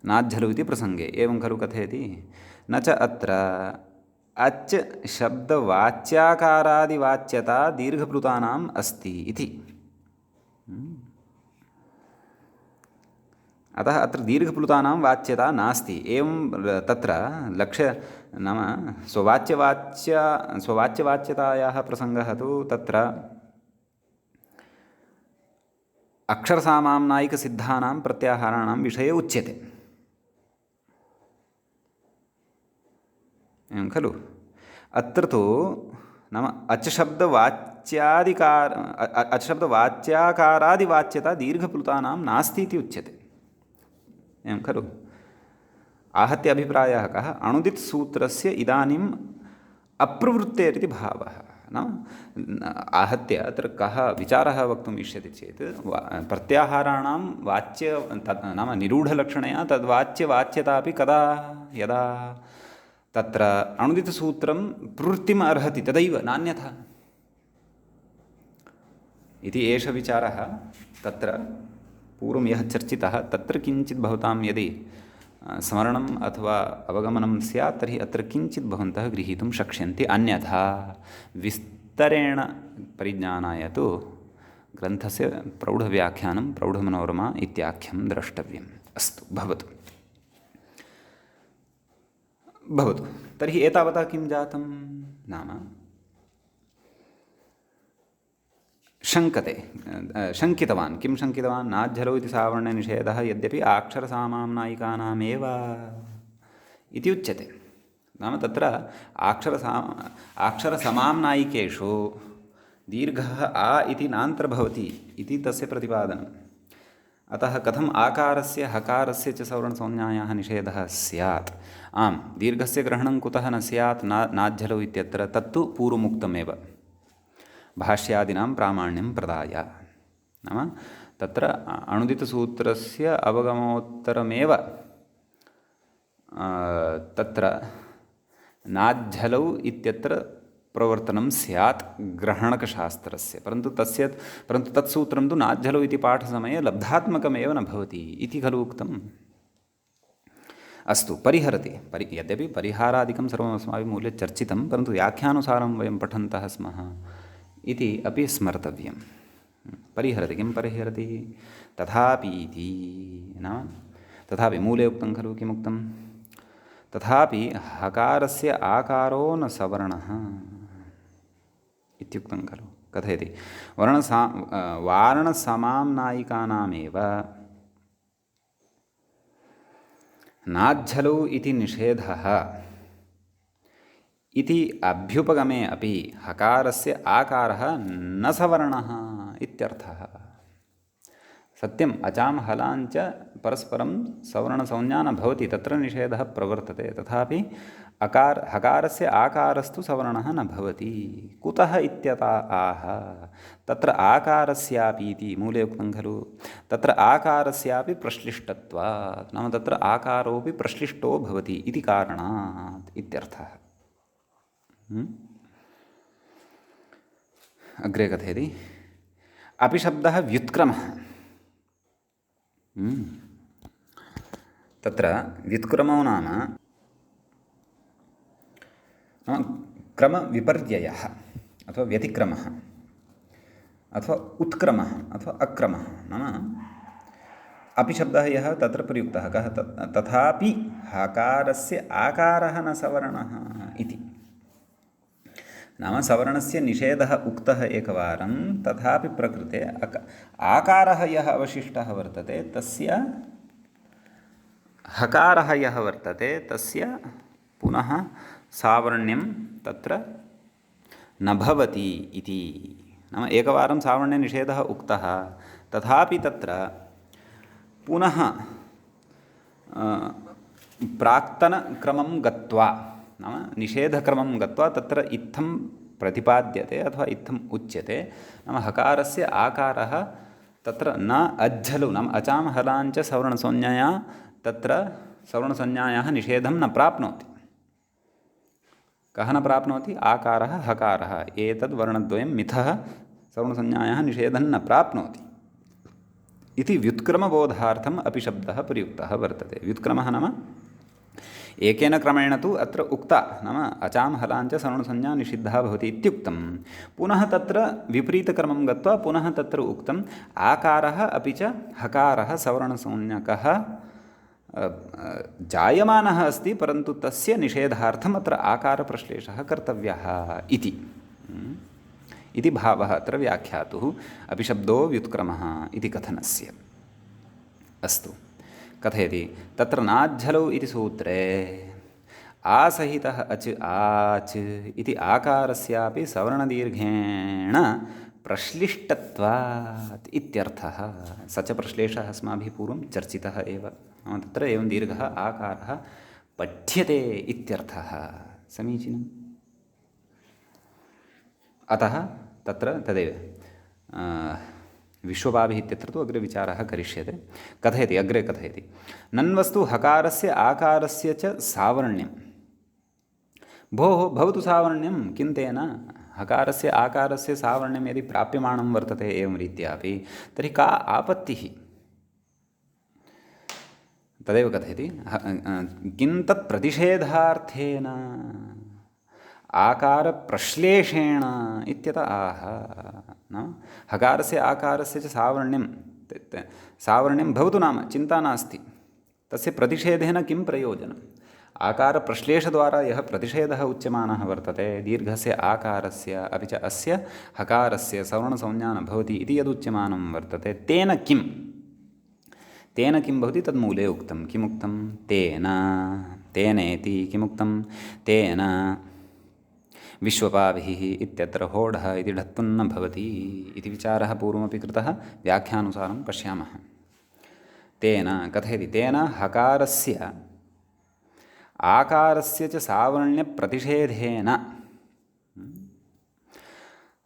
नाज्झलु इति प्रसङ्गे एवं खलु कथयति। न च अत्र अच् शब्दवाच्याकारादिवाच्यता दीर्घप्लुतानाम् अस्ति इति। अतः अत्र दीर्घप्लुतानां वाच्यता नास्ति। एवं तत्र नाम स्ववाच्यवाच्यतायाः प्रसङ्गः तु तत्र अक्षरसामाम्नायिकसिद्धानां प्रत्याहाराणां विषये उच्यते, एवं खलु। अत्र तु नाम अच् शब्दवाच्याकारादिवाच्यता दीर्घप्लुतानां नास्ति इति उच्यते, एवं खलु। आहत्य अभिप्रायः कः? अणुदित् सूत्रस्य इदानीम् अप्रवृत्तेरिति भावः। नाम आहत्य अत्र कः विचारः वक्तुम् इष्यते चेत् प्रत्याहाराणां नाम निरूढलक्षणया तद्वाच्यवाच्यता अपि कदा यदा तत्र अणुदितसूत्रं प्रवृत्तिम् अर्हति तदैव, नान्यथा इति एष विचारः तत्र पूर्वं यः चर्चितः। तत्र किञ्चित् भवतां यदि स्मरणम् अथवा अवगमनं स्यात् तर्हि अत्र किञ्चित् भवन्तः गृहीतुं शक्ष्यन्ति। अन्यथा विस्तरेण परिज्ञानाय तु ग्रन्थस्य प्रौढव्याख्यानं प्रौढमनोरमा इत्याख्यं द्रष्टव्यम्। अस्तु, भवतु। तर्हि एतावता किं जातं नाम शङ्कितवान्। किं शङ्कितवान्? नाज्झलौ इति सावर्ण्यनिषेधः यद्यपि अक्षरसामाम्नायिकानामेव इति उच्यते। नाम तत्र अक्षरसमाम्नायिकेषु दीर्घः आ इति नान्तर्भवति इति तस्य प्रतिपादनम्। अतः कथम् आकारस्य हकारस्य च सवर्णसंज्ञायाः निषेधः स्यात्? आम्, दीर्घस्य ग्रहणं कुतः न स्यात् नाज्झलौ इत्यत्र? तत्तु पूर्वमुक्तमेव भाष्यादीनां प्रामाण्यं प्रदाय। नाम तत्र अणुदितसूत्रस्य अवगमोत्तरमेव तत्र नाज्झलौ इत्यत्र प्रवर्तनं स्यात् ग्रहणकशास्त्रस्य, परन्तु तत्सूत्रं तु नाज्झलौ इति पाठसमये लब्धात्मकमेव न भवति इति खलु उक्तम्। अस्तु, परिहरति यद्यपि परिहारादिकं सर्वम् अस्माभिः मूले चर्चितं, परन्तु व्याख्यानुसारं वयं पठन्तः स्मः इति अपि स्मर्तव्यं। परिहरति, किं परिहरति? तथापि इति नाम तथापि मूले उक्तं खलु, किमुक्तं? तथापि हकारस्य आकारो न सवर्णः इत्युक्तं खलु। कथयति वारणसमाम्नायिकानामेव नाज्झलौ इति निषेधः इति अभ्युपगमे अपि हकारस्य आकारः न सवर्णः इत्यर्थः। सत्यम्, अचां हलाञ्च परस्परं सवर्णसंज्ञा न भवति, तत्र निषेधः प्रवर्तते, तथापि हकारस्य आकारस्तु सवर्णः न भवति। कुतः इत्यतः आह तत्र आकारस्यापि इति मूले उक्तं खलु, तत्र आकारस्यापि प्रश्लिष्टत्वात्, नाम तत्र आकारोऽपि प्रश्लिष्टो भवति इति कारणात् इत्यर्थः। अग्रे कथयति अपि शब्दः व्युत्क्रमः। तत्र व्युत्क्रमो नाम क्रमविपर्ययः अथवा व्यतिक्रमः अथवा उत्क्रमः अथवा अक्रमः। नाम अपि शब्दः यः तत्र प्रयुक्तः कः? तथापि हकारस्य आकारः न सवर्णः इति। नाम सवर्णस्य निषेधः उक्तः एकवारं, तथापि प्रकृते आकारः यः अवशिष्टः वर्तते तस्य हकारः यः वर्तते तस्य पुनः सावर्ण्यं तत्र न भवति इति। नाम एकवारं सावर्ण्यनिषेधः उक्तः, तथापि तत्र पुनः प्राक्तनक्रमं गत्वा, नाम निषेधक्रमं गत्वा तत्र इत्थं प्रतिपाद्यते अथवा इत्थम् उच्यते। नाम हकारस्य आकारः तत्र न अज्झलु, नाम अचां हलाञ्च सवर्णसंज्ञया तत्र सवर्णसंज्ञायाः निषेधं न प्राप्नोति। कः न प्राप्नोति? आकारः हकारः, एतद्वर्णद्वयं मिथः सवर्णसंज्ञायाः निषेधं न प्राप्नोति इति व्युत्क्रमबोधार्थम् अपि शब्दः प्रयुक्तः वर्तते। व्युत्क्रमः नाम एकेन क्रमेण तु अत्र उक्ता, नाम अचां हलाञ्च सवर्णसंज्ञा निषिद्धा भवति इत्युक्तं, पुनः तत्र विपरीतक्रमं गत्वा पुनः तत्र उक्तम् आकारः अपि च हकारः सवर्णसंज्ञकः जायमानः अस्ति, परन्तु तस्य निषेधार्थम् अत्र आकारप्रश्लेषः कर्तव्यः इति भावः अत्र व्याख्यातुः अपि शब्दो व्युत्क्रमः इति कथनस्य। अस्तु, कथयति तत्र नाज्झलौ इति सूत्रे आसहितः अच् आच् इति आकारस्यापि सवर्णदीर्घेण प्रश्लिष्टत्वात् इत्यर्थः। स च प्रश्लेषः अस्माभिः पूर्वं चर्चितः एव। तत्र एवं दीर्घः आकारः पठ्यते इत्यर्थः। समीचीनम्। अतः तत्र तदेव विश्वपाभिः इत्यत्र तु अग्रे विचारः करिष्यते। कथयति अग्रे कथयति नन्वस्तु हकारस्य आकारस्य च सावर्ण्यं। भोः भवतु सावर्ण्यं, किं तेन? हकारस्य आकारस्य सावर्ण्यं यदि प्राप्यमाणं वर्तते एवं रीत्यापि, तर्हि का आपत्तिः? तदेव कथयति किं तत् प्रतिषेधार्थेन आकारप्रश्लेषेण इत्यत आह। हकारस्य आकारस्य च सावर्ण्यं भवतु नाम चिन्ता नास्ति, तस्य प्रतिषेधेन किं प्रयोजनम्? आकारप्रश्लेषद्वारा यः प्रतिषेधः उच्यमानः वर्तते दीर्घस्य आकारस्य अपि च अस्य हकारस्य सवर्णसंज्ञा न भवति इति यदुच्यमानं वर्तते, तेन किं भवति? तन्मूले उक्तं। किमुक्तं? तेनेति किमुक्तं? तेन विश्वपाभिः इत्यत्र होढः इति ढत्वन्न भवति इति विचारः पूर्वमपि कृतः, व्याख्यानुसारं पश्यामः। तेन कथयति तेन हकारस्य आकारस्य च सावर्ण्यप्रतिषेधेन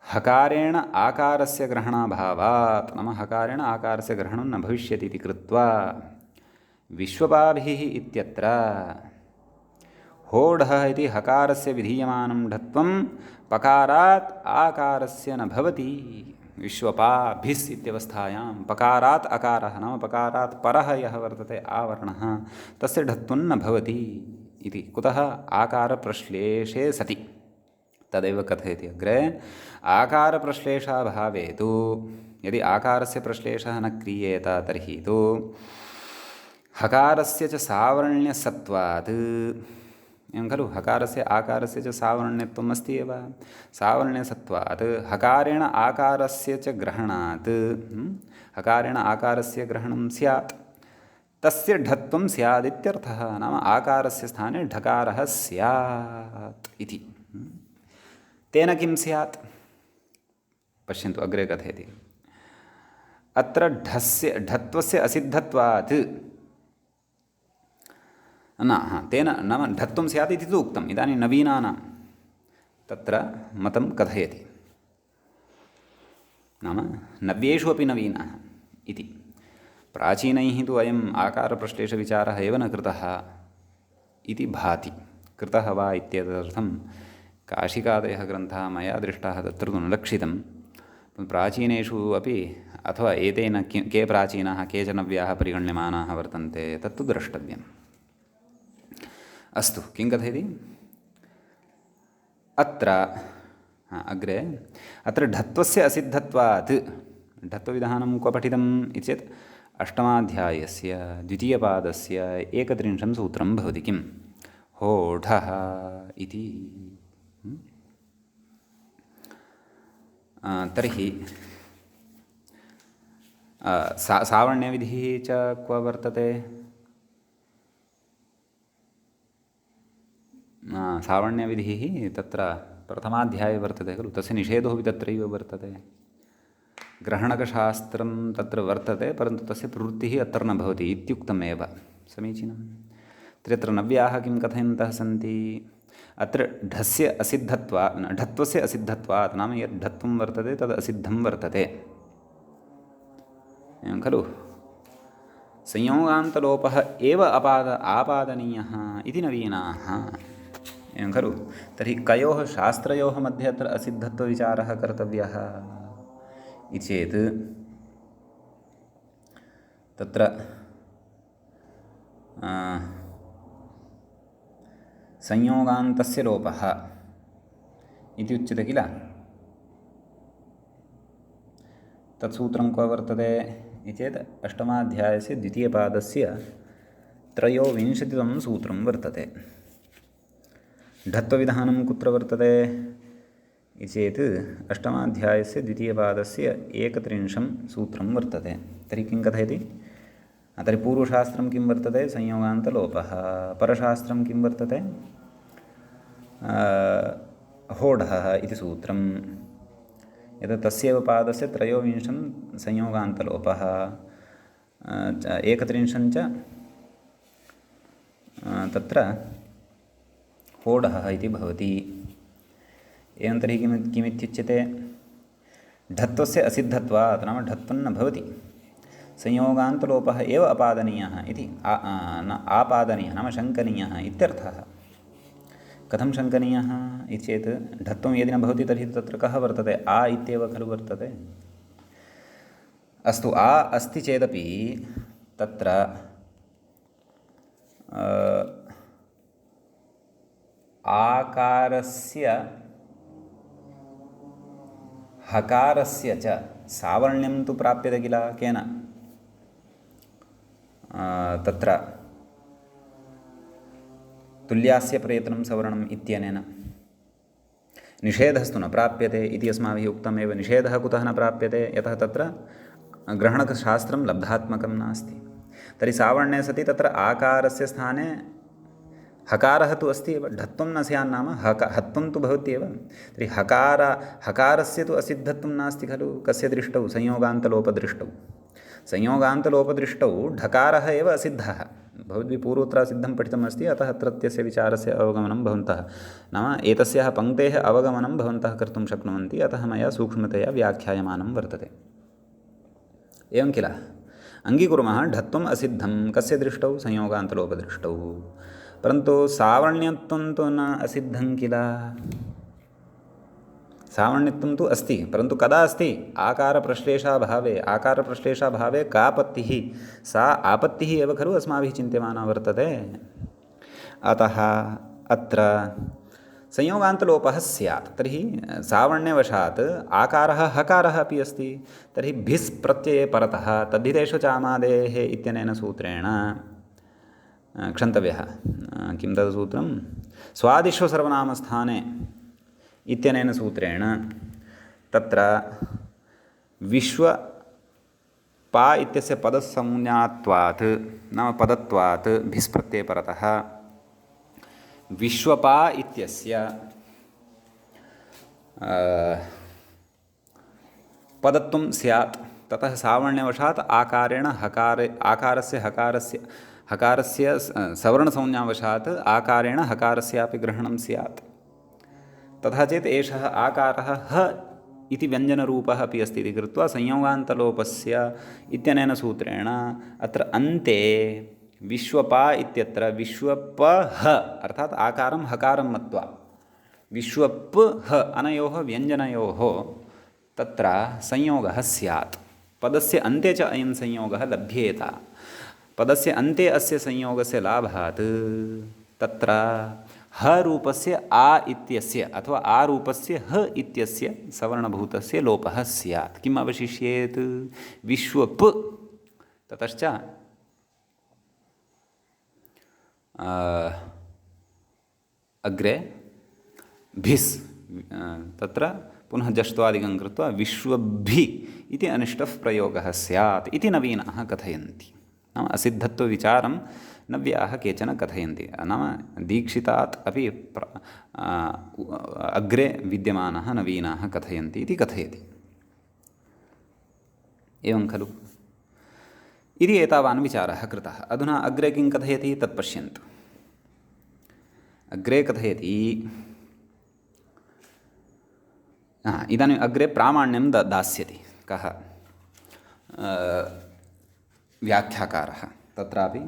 हकारेण आकारस्य ग्रहणाभावात्, नाम हकारेण आकारस्य ग्रहणं न भविष्यति इति कृत्वा विश्वपाभिः इत्यत्र होढः इति हकारस्य विधीयमानं ढत्वं पकारात् आकारस्य न भवति। विश्वपाभिस् इत्यवस्थायां पकारात् अकारः नाम पकारात् परः यः वर्तते आवर्णः तस्य ढत्वं न भवति इति। कुतः? आकारप्रश्लेषे सति। तदेव कथयति अग्रे। आकारप्रश्लेषाभावे तु यदि आकारस्य प्रश्लेषः न क्रियेत तर्हि तु हकारस्य च सावर्ण्यसत्वात्, एवं खलु, हकारस्य आकारस्य च सावर्ण्यत्वम् अस्ति एव। सावर्ण्यसत्वात् हकारेण आकारस्य च ग्रहणात्, हकारेण आकारस्य ग्रहणं स्यात्, तस्य ढत्वं स्यादित्यर्थः। नाम आकारस्य स्थाने ढकारः स्यात् इति। तेन किं स्यात्? पश्यन्तु अग्रे कथयति। अत्र ढत्वस्य असिद्धत्वात् तेन नाम ढत्वं स्यात् इति तु उक्तम्। इदानीं नवीनानां तत्र मतं कथयति। नाम नव्येषु अपि नवीनः इति। प्राचीनैः तु अयम् आकारप्रश्लेषविचारः एव न कृतः इति भाति। कृतः वा इत्येतदर्थं काशिकादयः ग्रन्थाः मया दृष्टाः, तत्र तु न लक्षितं। प्राचीनेषु अपि अथवा एतेन के प्राचीनाः केच नव्याः परिगण्यमानाः वर्तन्ते तत्तु द्रष्टव्यम्। अस्तु, किं कथयति अत्र अग्रे? अत्र ढत्वस्य असिद्धत्वात्, ढत्वविधानं क्व पठितम् इति चेत् अष्टमाध्यायस्य द्वितीयपादस्य 31 सूत्रं भवति। किं? होढः इति। तर्हि सावर्ण्यविधिः च क्व वर्तते? सावर्ण्यविधिः तत्र प्रथमाध्याये वर्तते खलु, तस्य निषेधोऽपि तत्रैव वर्तते। ग्रहणकशास्त्रं तत्र वर्तते, परन्तु तस्य प्रवृत्तिः अत्र न भवति इत्युक्तमेव। समीचीनं। तत्र नव्याः किं कथयन्तः सन्ति? अत्र ढत्वस्य असिद्धत्वात्, नाम यद् ढत्वं वर्तते तद् असिद्धं वर्तते, एवं खलु। संयोगान्तलोपः एव आपादनीयः इति नवीनाः, एवं खलु। तर्हि कयोः शास्त्रयोः मध्ये अत्र असिद्धत्वविचारः कर्तव्यः इति चेत् तत्र संयोगान्तस्य लोपः इति उच्यते किल। तत्सूत्रं क्व वर्तते इति चेत् अष्टमाध्यायस्य द्वितीयपादस्य 23तमं सूत्रं वर्तते। ढत्वविधानं कुत्र वर्तते इति चेत् अष्टमाध्यायस्य द्वितीयपादस्य 31 सूत्रं वर्तते। तर्हि किं कथयति? तर्हि पूर्वशास्त्रं किं वर्तते? संयोगान्तलोपः। परशास्त्रं किं वर्तते? होढः इति सूत्रं। यत् तस्यैव पादस्य 23 संयोगान्तलोपः, 31 च तत्र होढः इति भवति। एवं तर्हि किमित्युच्यते? ढत्वस्य असिद्धत्वात्, नाम ढत्वं न भवति, संयोगान्तलोपः एव अपादनीयः इति। आपादनीयः नाम शङ्कनीयः इत्यर्थः। कथं शङ्कनीयः इति चेत् ढत्वं यदि न भवति तर्हि तत्र कः वर्तते? आ इत्येव खलु वर्तते। अस्तु, आ अस्ति चेदपि तत्र आकारस्य हकारस्य च सावर्ण्यं तु प्राप्यते किल। केन? तत्र तुल्यास्य प्रयत्नं सवर्णम् इत्यनेन। निषेधस्तु न प्राप्यते इति अस्माभिः उक्तमेव। निषेधः कुतः न प्राप्यते? यतः तत्र ग्रहणकशास्त्रं लब्धात्मकं नास्ति। तर्हि सावर्ण्ये सति तत्र आकारस्य स्थाने हकारः तु अस्ति एव, ढत्वं न स्यान्नाम हत्वं तु भवत्येव। तर्हि हकारस्य तु असिद्धत्वं नास्ति खलु। कस्य दृष्टौ? संयोगान्तलोपदृष्टौ। संयोगान्तलोपदृष्टौ ढकारः एव असिद्धः। भवद्भिः पूर्वत्र सिद्धं पठितमस्ति, अतः अत्रत्यस्य विचारस्य अवगमनं भवन्तः, नाम एतस्याः पङ्क्तेः अवगमनं भवन्तः कर्तुं शक्नुवन्ति। अतः मया सूक्ष्मतया व्याख्यायमानं वर्तते। एवं किल। अङ्गीकुर्मः ढत्वम् असिद्धं कस्य दृष्टौ? संयोगान्तलोपदृष्टौ। परन्तु सावर्ण्यत्वं तु न असिद्धं किल। सावर्ण्यत्वं तु अस्ति, परन्तु कदा अस्ति? आकारप्रश्लेषाभावे। आकारप्रश्लेषाभावे का आपत्तिः? सा आपत्तिः एव खलु अस्माभिः चिन्त्यमाना वर्तते। अतः अत्र संयोगान्तलोपः स्यात्। तर्हि सावर्ण्यवशात् आकारः हकारः अपि अस्ति। तर्हि भिस् प्रत्यये परतः तद्धितेषु चामादेः इत्यनेन सूत्रेण क्षन्तव्यः। किं तद् सूत्रं? स्वादिष्व सर्वनामस्थाने इत्यनेन सूत्रेण तत्र विश्व पा इत्यस्य पदसंज्ञात्वात् नाम पदत्वात् भिस् प्रत्यये परतः विश्वपा इत्यस्य पदत्वं स्यात्। ततः सावर्ण्यवशात् आकारेण हकारस्य सवर्णसंज्ञावशात् आकारेण हकारस्यापि ग्रहणं स्यात्। तथा चेत् एषः आकारः ह इति व्यञ्जनरूपः अपि अस्ति इति कृत्वा संयोगान्तलोपस्य इत्यनेन सूत्रेण अत्र अन्ते विश्वपा इत्यत्र विश्वपः अर्थात् आकारं हकारं मत्वा विश्वपः अनयोः व्यञ्जनयोः तत्र संयोगः स्यात्। पदस्य अन्ते च अयं संयोगः लभ्येत। पदस्य अन्ते अस्य संयोगस्य लाभात् तत्र ह रूपस्य आ इत्यस्य अथवा आ रूपस्य ह इत्यस्य सवर्णभूतस्य लोपः स्यात्। किम् अवशिष्येत्? विश्वप ततश्च अग्रे भिस् तत्र पुनः जष्ट्वादिकं कृत्वा विश्वभि इति अनिष्टः प्रयोगः स्यात् इति नवीनाः कथयन्ति। नाम असिद्धत्वविचारं नव्याः केचन कथयन्ति। नाम दीक्षितात् अपि अग्रे विद्यमानः नवीनाः कथयन्ति इति कथयति। एवं खलु इति एतावान् विचारः कृतः। अधुना अग्रे किं कथयति तत् पश्यन्तु। अग्रे कथयति इदानीम् अग्रे प्रामाण्यं दास्यति। कः? व्याख्याकारः। तत्रापि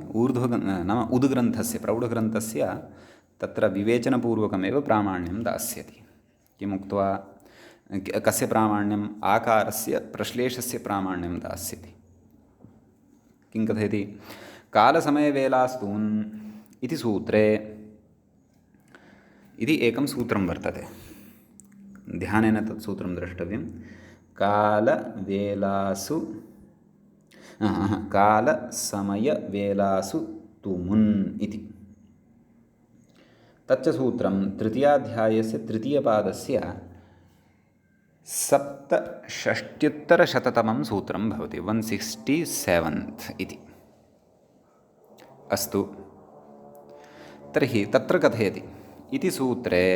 नाम उद्ग्रन्थस्य प्रौढग्रन्थस्य तत्र विवेचनपूर्वकमेव प्रामाण्यं दास्यति। किमुक्त्वा? कस्य प्रामाण्यम्? आकारस्य प्रश्लेषस्य प्रामाण्यं दास्यति। किं कथयति? कालसमयवेलास्तून् इति सूत्रे इति एकं सूत्रं वर्तते। ध्यानेन तत् सूत्रं द्रष्टव्यं। कालसमयवेलासु तुमुन् इति। तच्च सूत्रं तृतीयाध्यायस्य तृतीयपादस्य 67तमं सूत्रं भवति। 167th इति। अस्तु, तर्हि तत्र कथयति इति सूत्रे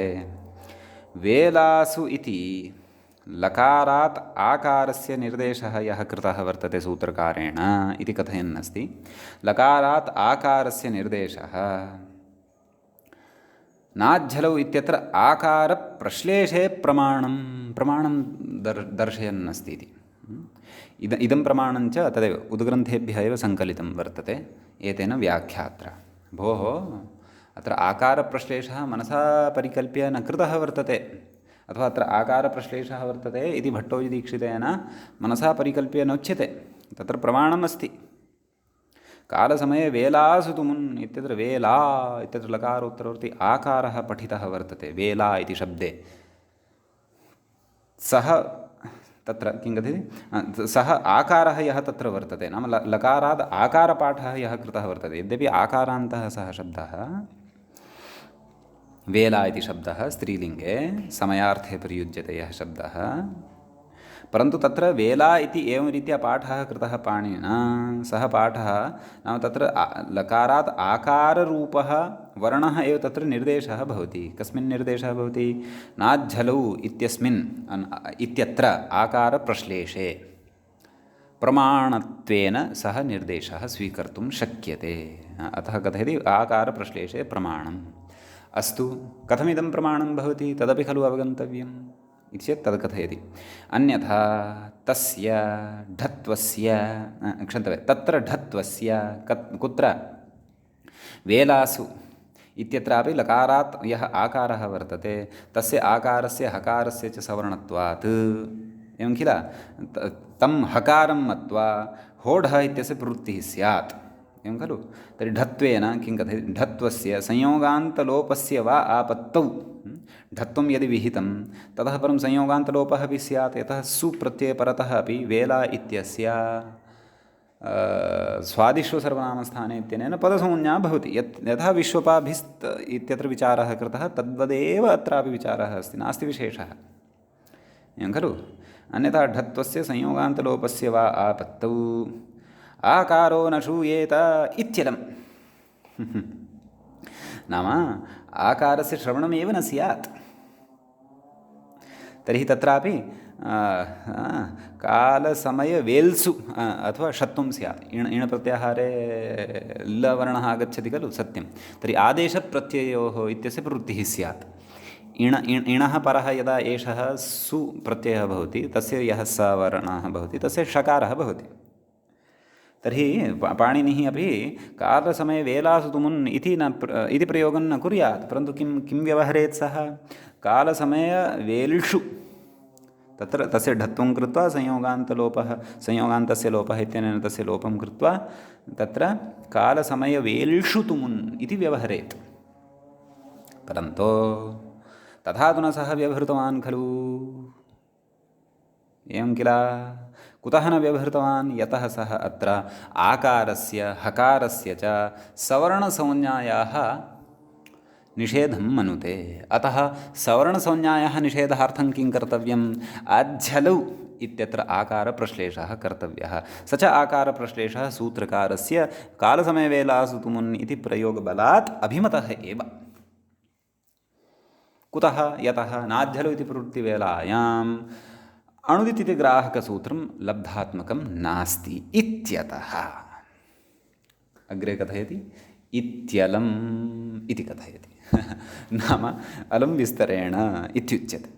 वेलासु इति लकारात् आकारस्य निर्देशः यः कृतः वर्तते सूत्रकारेण इति कथयन्नस्ति। लकारात् आकारस्य निर्देशः नाज्झलौ इत्यत्र आकारप्रश्लेषे प्रमाणं दर्शयन्नस्ति इति। इदं प्रमाणञ्च तदेव उद्ग्रन्थेभ्यः एव सङ्कलितं वर्तते एतेन व्याख्यात्र। भोः, अत्र आकारप्रश्लेषः मनसा परिकल्प्य न कृतः वर्तते, अथवा अत्र आकारप्रश्लेषः वर्तते इति भट्टोजिदीक्षितेन मनसा परिकल्प्य नोच्यते। तत्र प्रमाणम् अस्ति। कालसमये वेलासु तुमुन् इत्यत्र वेला इत्यत्र लकारोत्तरवर्ति आकारः पठितः वर्तते। वेला इति शब्दे सः तत्र किं कथयति? सः आकारः यः तत्र वर्तते, नाम लकाराद् आकारपाठः यः कृतः वर्तते। यद्यपि आकारान्तः सः शब्दः वेला इति शब्दः स्त्रीलिङ्गे समयार्थे प्रयुज्यते यः शब्दः, परन्तु तत्र वेला इति एवं रीत्या पाठः कृतः पाणिनिना। सः पाठः नाम तत्र लकारात् आकाररूपः वर्णः एव तत्र निर्देशः भवति। कस्मिन् निर्देशः भवति? नाज्झलौ इत्यत्र आकारप्रश्लेषे प्रमाणत्वेन सः निर्देशः स्वीकर्तुं शक्यते। अतः कथयति आकारप्रश्लेषे प्रमाणम्। अस्तु, कथमिदं प्रमाणं भवति तदपि खलु अवगन्तव्यम् इति चेत् तद् कथयति। अन्यथा तस्य ढत्वस्य तत्र ढत्वस्य कुत्र? वेलासु इत्यत्रापि लकारात् यः आकारः वर्तते तस्य आकारस्य हकारस्य च सवर्णत्वात् एवं किल तं हकारं मत्वा होढः इत्यस्य प्रवृत्तिः स्यात् एवं खलु। तर्हि ढत्वेन किं कथयति ढत्वस्य संयोगान्तलोपस्य वा आपत्तौ ढत्वं यदि विहितं ततः परं संयोगान्तलोपः अपि स्यात् यतः सुप्रत्यये परतः अपि वेला इत्यस्य स्वादिष्व सर्वनामस्थाने इत्यनेन पदसंज्ञा भवति। यथा विश्वपाभिस्त इत्यत्र विचारः कृतः तद्वदेव अत्रापि विचारः अस्ति, नास्ति विशेषः एवं खलु। अन्यथा ढत्वस्य संयोगान्तलोपस्य वा आपत्तौ आकारो न श्रूयेत इत्यलम् नाम आकारस्य श्रवणमेव न स्यात्। तर्हि तत्रापि कालसमयवेल्सु अथवा षत्वं स्यात्। इणप्रत्याहारे लवर्णः आगच्छति खलु, सत्यं। तर्हि आदेशप्रत्ययोः इत्यस्य प्रवृत्तिः स्यात्। इणः परः यदा एषः सु प्रत्ययः भवति तस्य यः सवर्णः भवति तस्य षकारः भवति। तर्हि पाणिनिः अपि कालसमये वेलासु तुमुन् इति प्रयोगं न कुर्यात्, परन्तु किं व्यवहरेत् सः कालसमयवेल्षु तत्र तस्य ढत्वं कृत्वा संयोगान्तस्य लोपः इत्यनेन तस्य लोपं कृत्वा तत्र कालसमयवेल्षु तुमुन् इति व्यवहरेत्। परन्तु तथा तु न सः व्यवहृतवान् खलु, एवं किल। कुतः न व्यवहृतवान्? यतः सः अत्र आकारस्य हकारस्य च सवर्णसंज्ञायाः निषेधं मनुते। अतः सवर्णसंज्ञायाः निषेधार्थं किं कर्तव्यम्? अध्यलौ इत्यत्र आकारप्रश्लेषः कर्तव्यः। स च आकारप्रश्लेषः सूत्रकारस्य कालसमयवेलासु तुमुन् इति प्रयोगबलात् अभिमतः एव। कुतः? यतः नाध्यलौ इति प्रवृत्तिवेलायाम् अणुदित् इति ग्राहकसूत्रं लब्धात्मकं नास्ति इत्यतः। अग्रे कथयति इत्यलम् इति कथयति नाम अलं विस्तरेण इत्युच्यते।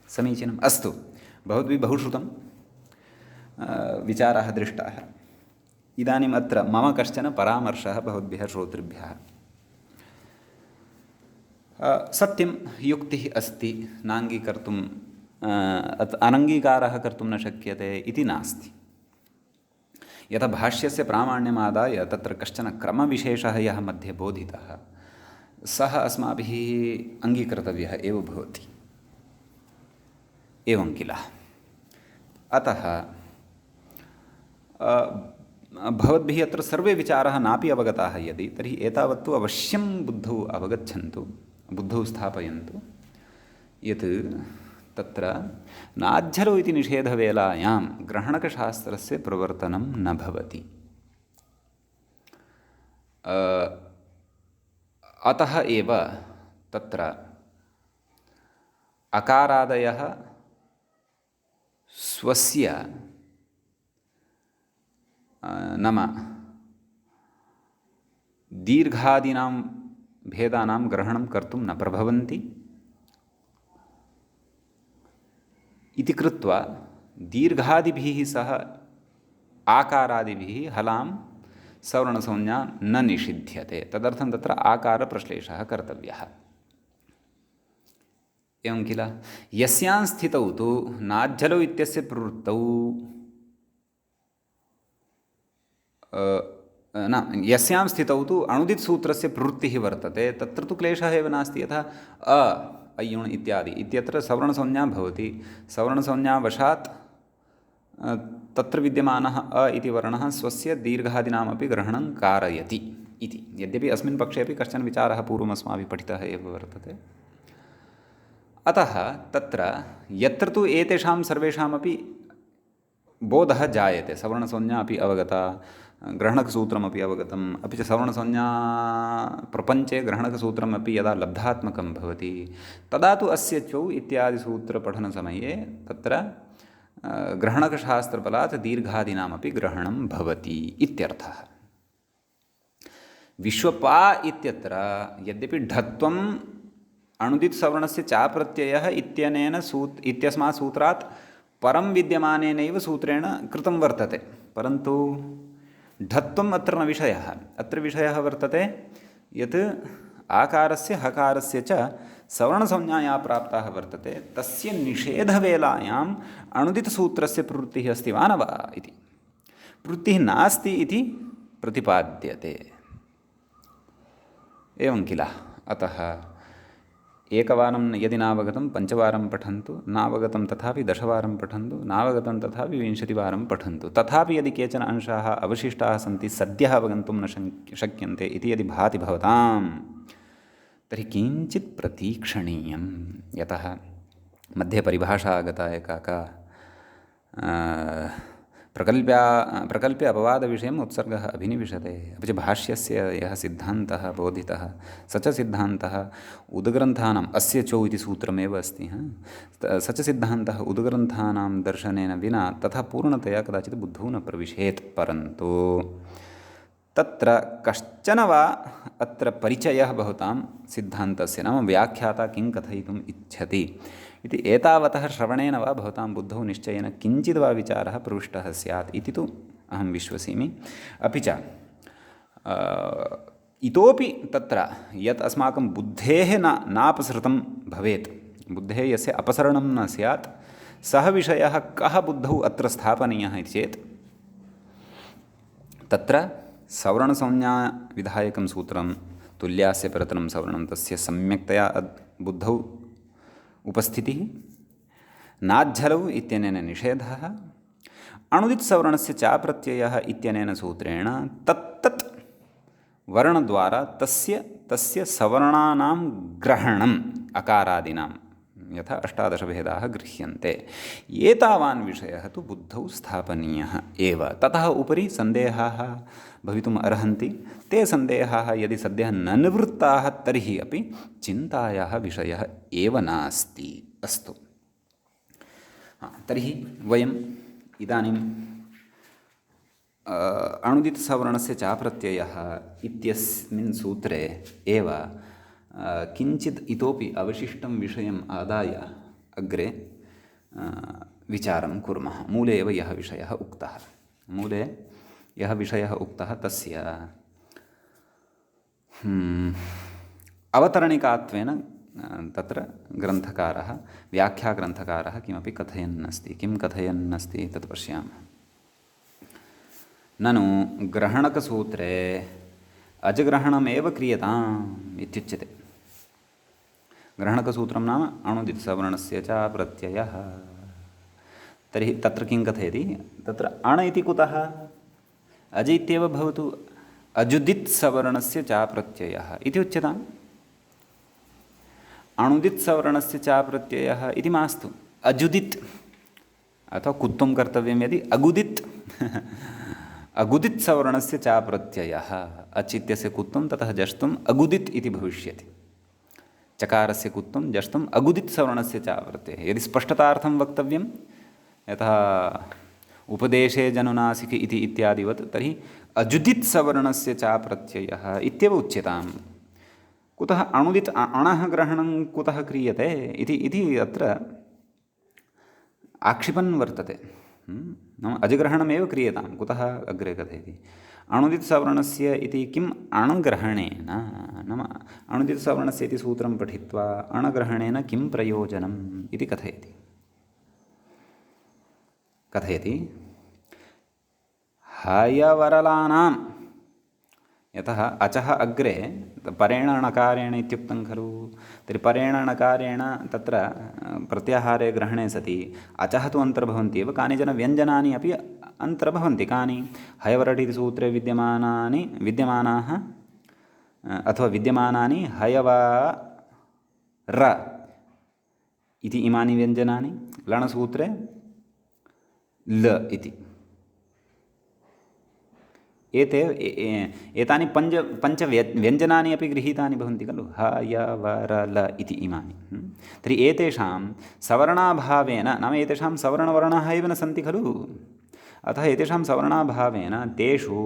समीचीनम्, अस्तु। भवद्भिः बहु श्रुतं, विचाराः दृष्टाः। इदानीम् अत्र मम कश्चन परामर्शः भवद्भ्यः श्रोतृभ्यः। सत्यं युक्तिः अस्ति, नाङ्गीकर्तुं अनङ्गीकारः कर्तुं न शक्यते इति नास्ति। यथा भाष्यस्य प्रामाण्यमादाय तत्र कश्चन क्रमविशेषः यः मध्ये बोधितः सः अस्माभिः अङ्गीकर्तव्यः एव भवति, एवं किल। अतः भवद्भिः अत्र सर्वे विचाराः नापि अवगताः यदि, तर्हि एतावत्तु अवश्यं बुद्धौ अवगच्छन्तु, बुद्धौ स्थापयन्तु यत् तत्र नाध्यलौ इति निषेधवेलायां ग्रहणकशास्त्रस्य प्रवर्तनं न भवति। अतः एव तत्र अकारादयः स्वस्य नाम दीर्घादीनां भेदानां ग्रहणं कर्तुं न प्रभवन्ति इति कृत्वा दीर्घादिभिः सह आकारादिभिः हलां सवर्णसंज्ञा न निषिध्यते। तदर्थं तत्र आकारप्रश्लेषः कर्तव्यः, एवं किल। यस्यां स्थितौ तु नाध्यलौ इत्यस्य प्रवृत्तौ यस्यां स्थितौ तु अणुदित् सूत्रस्य प्रवृत्तिः वर्तते, तत्र तु क्लेशः एव नास्ति। यथा अय्युण् इत्यादि इत्यत्र सवर्णसंज्ञा भवति, सवर्णसंज्ञावशात् तत्र विद्यमानः अ इति वर्णः स्वस्य दीर्घादीनामपि ग्रहणं कारयति इति। यद्यपि अस्मिन् पक्षे अपि कश्चन विचारः पूर्वम् अस्माभिः पठितः एव वर्तते। अतः तत्र यत्र तु एतेषां सर्वेषामपि बोधः जायते, सवर्णसंज्ञा अपि अवगता, ग्रहणकसूत्रमपि अवगतम्, अपि च सवर्णसंज्ञा प्रपञ्चे ग्रहणकसूत्रम् अपि यदा लब्धात्मकं भवति तदा तु अस्य च्यौ इत्यादिसूत्रपठनसमये तत्र ग्रहणकशास्त्रबलात् दीर्घादीनामपि ग्रहणं भवति इत्यर्थः। विश्वपा इत्यत्र यद्यपि ढत्वम् अणुदित् सवर्णस्य चाप्रत्ययः इत्यनेन इत्यस्मात् सूत्रात् परं विद्यमानेनैव सूत्रेण कृतं वर्तते, परन्तु ढत्वम् अत्र न विषयः। अत्र विषयः वर्तते यत् आकारस्य हकारस्य च सवर्णसंज्ञा प्राप्ताः वर्तते तस्य निषेधवेलायाम् अणुदितसूत्रस्य प्रवृत्तिः अस्ति वा न वा इति। प्रवृत्तिः नास्ति इति प्रतिपाद्यते। एवं किल। अतः एकवारं यदि नावगतं पञ्चवारं पठन्तु, नावगतं तथापि 10 वारं पठन्तु, नावगतं तथापि 20 वारं पठन्तु। तथापि यदि केचन अंशाः अवशिष्टाः सन्ति सद्यः अवगन्तुं न शक्यन्ते इति यदि भाति भवताम् तर्हि किञ्चित् प्रतीक्षणीयं। यतः मध्ये परिभाषा आगता एका प्रकल्प्य अपवादविषयम् उत्सर्गः अभिनिविशते। अपि च भाष्यस्य यः सिद्धान्तः बोधितः स च सिद्धान्तः उद्ग्रन्थानाम् अस्य चो इति सूत्रमेव अस्ति। स च सिद्धान्तः उद्ग्रन्थानां दर्शनेन विना तथा पूर्णतया कदाचित् बुद्धौ न प्रविशेत्। परन्तु तत्र कश्चन वा अत्र परिचयः भवतां सिद्धान्तस्य, नाम व्याख्याता किं कथयितुम् इच्छति इति एतावतः श्रवणेन वा भवतां बुद्धौ निश्चयेन किञ्चिद् वा विचारः प्रविष्टः स्यात् इति तु अहं विश्वसिमि। अपि च इतोपि तत्र यत् अस्माकं बुद्धेः नापसृतं भवेत्, बुद्धेः यस्य अपसरणं न स्यात्, सः विषयः कः बुद्धौ अत्र स्थापनीयः इति चेत् तत्र सवर्णसंज्ञाविधायकं सूत्रं तुल्यास्य परतनं सवर्णं तस्य सम्यक्तया बुद्धौ उपस्थितिः, नाज्झलौ इत्यनेन निषेधः, अणुदित्सवर्णस्य चाप्रत्ययः इत्यनेन सूत्रेण तत्तत् वर्णद्वारा तस्य सवर्णानां ग्रहणम् अकारादीनां यथा 18 भेदाः गृह्यन्ते। एतावान् विषयः तु बुद्धौ स्थापनीयः एव। ततः उपरि सन्देहाः भवितुम् अर्हन्ति। ते सन्देहाः यदि सद्यः न निवृत्ताः तर्हि अपि चिन्तायाः विषयः एव नास्ति। अस्तु, तर्हि वयम् इदानीम् अणुदितसवर्णस्य चाप्रत्ययः इत्यस्मिन् सूत्रे एव किञ्चित् इतोपि अवशिष्टं विषयम् आदाय अग्रे विचारं कुर्मः। मूले एव यः विषयः उक्तः, मूले यः विषयः उक्तः तस्य अवतरणिकात्वेन तत्र ग्रन्थकारः, व्याख्याग्रन्थकारः किमपि कथयन् अस्ति। किं कथयन् अस्ति तत् पश्यामः। ननु ग्रहणकसूत्रे अजग्रहणमेव क्रियताम् इत्युच्यते। ग्रहणकसूत्रं नाम अणुदित्सवर्णस्य च प्रत्ययः। तर्हि तत्र किं कथयति, तत्र अण इति कुतः, अज इत्येव भवतु, अजुदित्सवर्णस्य च प्रत्ययः इति उच्यताम्। अणुदित्सवर्णस्य च प्रत्ययः इति मास्तु, अजुदित् अथवा कुत्वं कर्तव्यं यदि अगुदित् अगुदित्सवर्णस्य च प्रत्ययः, अच् इत्यस्य कुत्वं ततः जष्टुम् अगुदित् इति भविष्यति। चकारस्य कुत्वं जष्टुम् अगुदित्सवर्णस्य च प्रत्ययः। यदि स्पष्टतार्थं वक्तव्यं, यथा उपदेशे जनुनासिक इति इत्यादिवत्, तर्हि अजुदित्सवर्णस्य च प्रत्ययः इत्येव उच्यताम्। कुतः अणुदित् अणः ग्रहणं कुतः क्रियते इति अत्र आक्षिपन् वर्तते। नाम अजग्रहणमेव क्रियतां, कुतः अग्रे कथयति। अणुदित्सवर्णस्य इति किम् अणग्रहणेन, नाम अणुदित्सवर्णस्य इति सूत्रं पठित्वा अणग्रहणेन किं प्रयोजनम् इति कथयति। हयवरलानां, यतः अचः अग्रे परेण णकारेण इत्युक्तं खलु, तर्हि परेण णकारेण तत्र प्रत्याहारे ग्रहणे सति अचः तु अन्तर्भवन्ति एव, कानिचन व्यञ्जनानि अपि अन्तर्भवन्ति। कानि? हयवरट् इति सूत्रे विद्यमानाः अथवा विद्यमानानि हयवर इति इमानि व्यञ्जनानि, लणसूत्रे ल इति। एतानि पञ्च व्यञ्जनानि अपि गृहीतानि भवन्ति खलु, ह य व र ल इति इमानि। तर्हि एतेषां सवर्णाभावेन, नाम एतेषां सवर्णवर्णाः एव न सन्ति खलु, अतः एतेषां सवर्णाभावेन तेषु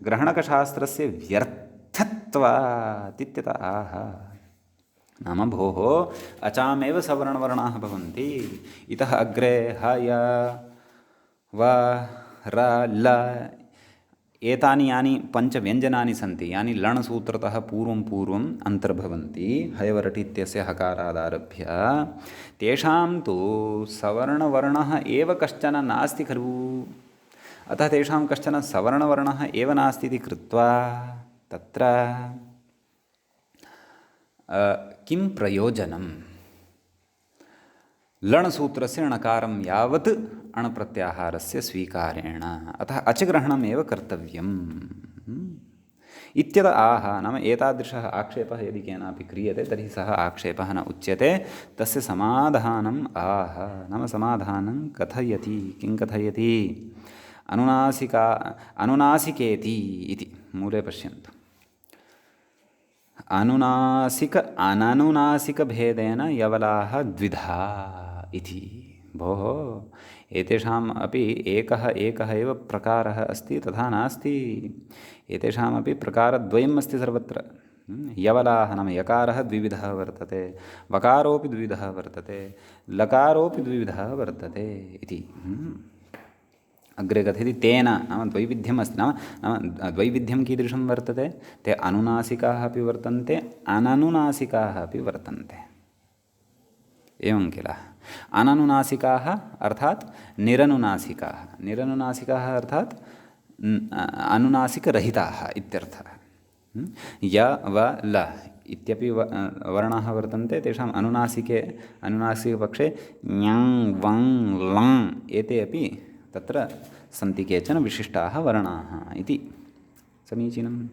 ग्रहणकशास्त्रस्य व्यर्थत्वात् इत्यतः आह। नाम भोः अचामेव सवर्णवर्णाः भवन्ति, इतः अग्रे ह य व र ल एतानि यानि पञ्चव्यञ्जनानि सन्ति यानि लणसूत्रतः पूर्वम् अन्तर्भवन्ति हयवरट् इत्यस्य हकारादारभ्य तेषां तु सवर्णवर्णः एव कश्चन नास्ति खलु। अतः तेषां कश्चन सवर्णवर्णः एव नास्ति इति कृत्वा तत्र किं प्रयोजनं। लणसूत्रस्य णकारं यावत् अणप्रत्याहारस्य स्वीकारेण, अतः अचग्रहणमेव कर्तव्यम् इत्यत आह। नाम एतादृशः आक्षेपः यदि केनापि क्रियते तर्हि सः आक्षेपः न उच्यते, तस्य समाधानम् आह। नाम समाधानं कथयति, किं कथयति, अनुनासिकेति इति मूले पश्यन्तु। अनुनासिक अननुनासिकभेदेन यवलाः द्विधा इति। भोः, एतेषाम् अपि एकः एव प्रकारः अस्ति तथा नास्ति। एतेषामपि प्रकारद्वयम् अस्ति सर्वत्र। यवलाः नाम यकारः द्विविधः वर्तते, वकारोऽपि द्विविधः वर्तते, लकारोऽपि द्विविधः वर्तते इति। अग्रे कथयति तेन, नाम द्वैविध्यम् अस्ति। नाम द्वैविध्यं कीदृशं वर्तते, ते अनुनासिकाः अपि वर्तन्ते, अननुनासिकाः अपि वर्तन्ते। एवं किल। अननुनासिकाः अर्थात् निरनुनासिकाः, निरनुनासिकाः अर्थात् अनुनासिकरहिताः इत्यर्थः। य व ल इत्यपि वर्णाः वर्तन्ते, तेषाम् अनुनासिकपक्षे ञङ् वङ् लङ् एते अपि तत्र सन्ति केचन विशिष्टाः वर्णाः इति। समीचीनम्।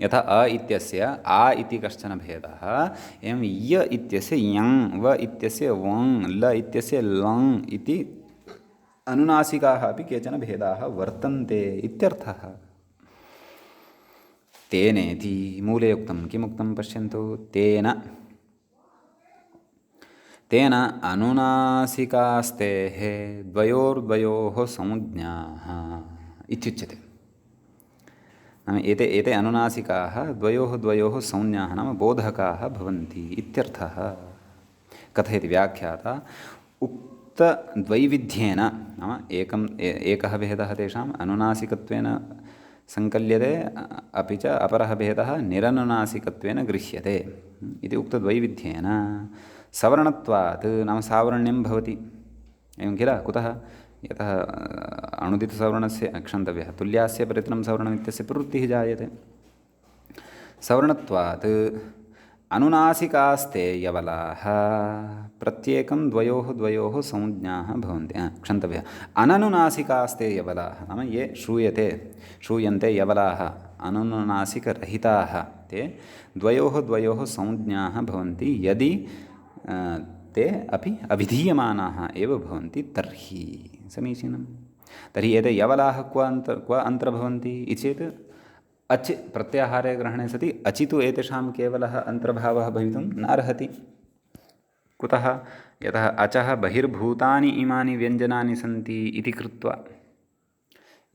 यथा अ इत्यस्य आ इति कश्चन भेदः, एवं य इत्यस्य यङ्, व इत्यस्य वङ्, ल इत्यस्य लङ् इति अनुनासिकाः अपि केचन भेदाः वर्तन्ते इत्यर्थः। तेनेति मूले उक्तं, किमुक्तं पश्यन्तु। तेन अनुनासिकास्तेः द्वयोर्द्वयोः संज्ञाः इत्युच्यते। नाम एते अनुनासिकाः द्वयोः संज्ञाः नाम बोधकाः भवन्ति इत्यर्थः। कथयति व्याख्याता। उक्तद्वैविध्येन नाम एकः भेदः तेषाम् अनुनासिकत्वेन सङ्कल्यते, अपि च अपरः भेदः निरनुनासिकत्वेन गृह्यते इति उक्तद्वैविध्येन सवर्णत्वात् नाम सावर्ण्यं भवति। एवं किल। कुतः? यतः अणुदितसवर्णस्य क्षन्तव्यः तुल्यास्य परितनं सवर्णमित्यस्य प्रवृत्तिः जायते। सवर्णत्वात् अनुनासिकास्ते यवलाः प्रत्येकं द्वयोः संज्ञाः भवन्ति। क्षन्तव्यः अननुनासिकास्ते यवलाः नाम ये श्रूयन्ते यवलाः अननुनासिकरहिताः ते द्वयोः संज्ञाः भवन्ति यदि ते अपि अभिधीयमानाः एव भवन्ति तर्हि। समीचीनं। तर्हि एते यवलाः क्व अन्तर्भवन्ति इति चेत् अच् प्रत्याहारे ग्रहणे सति अचि तु एतेषां केवलः अन्तर्भावः भवितुं नार्हति। कुतः? यतः अचः बहिर्भूतानि इमानि व्यञ्जनानि सन्ति इति कृत्वा।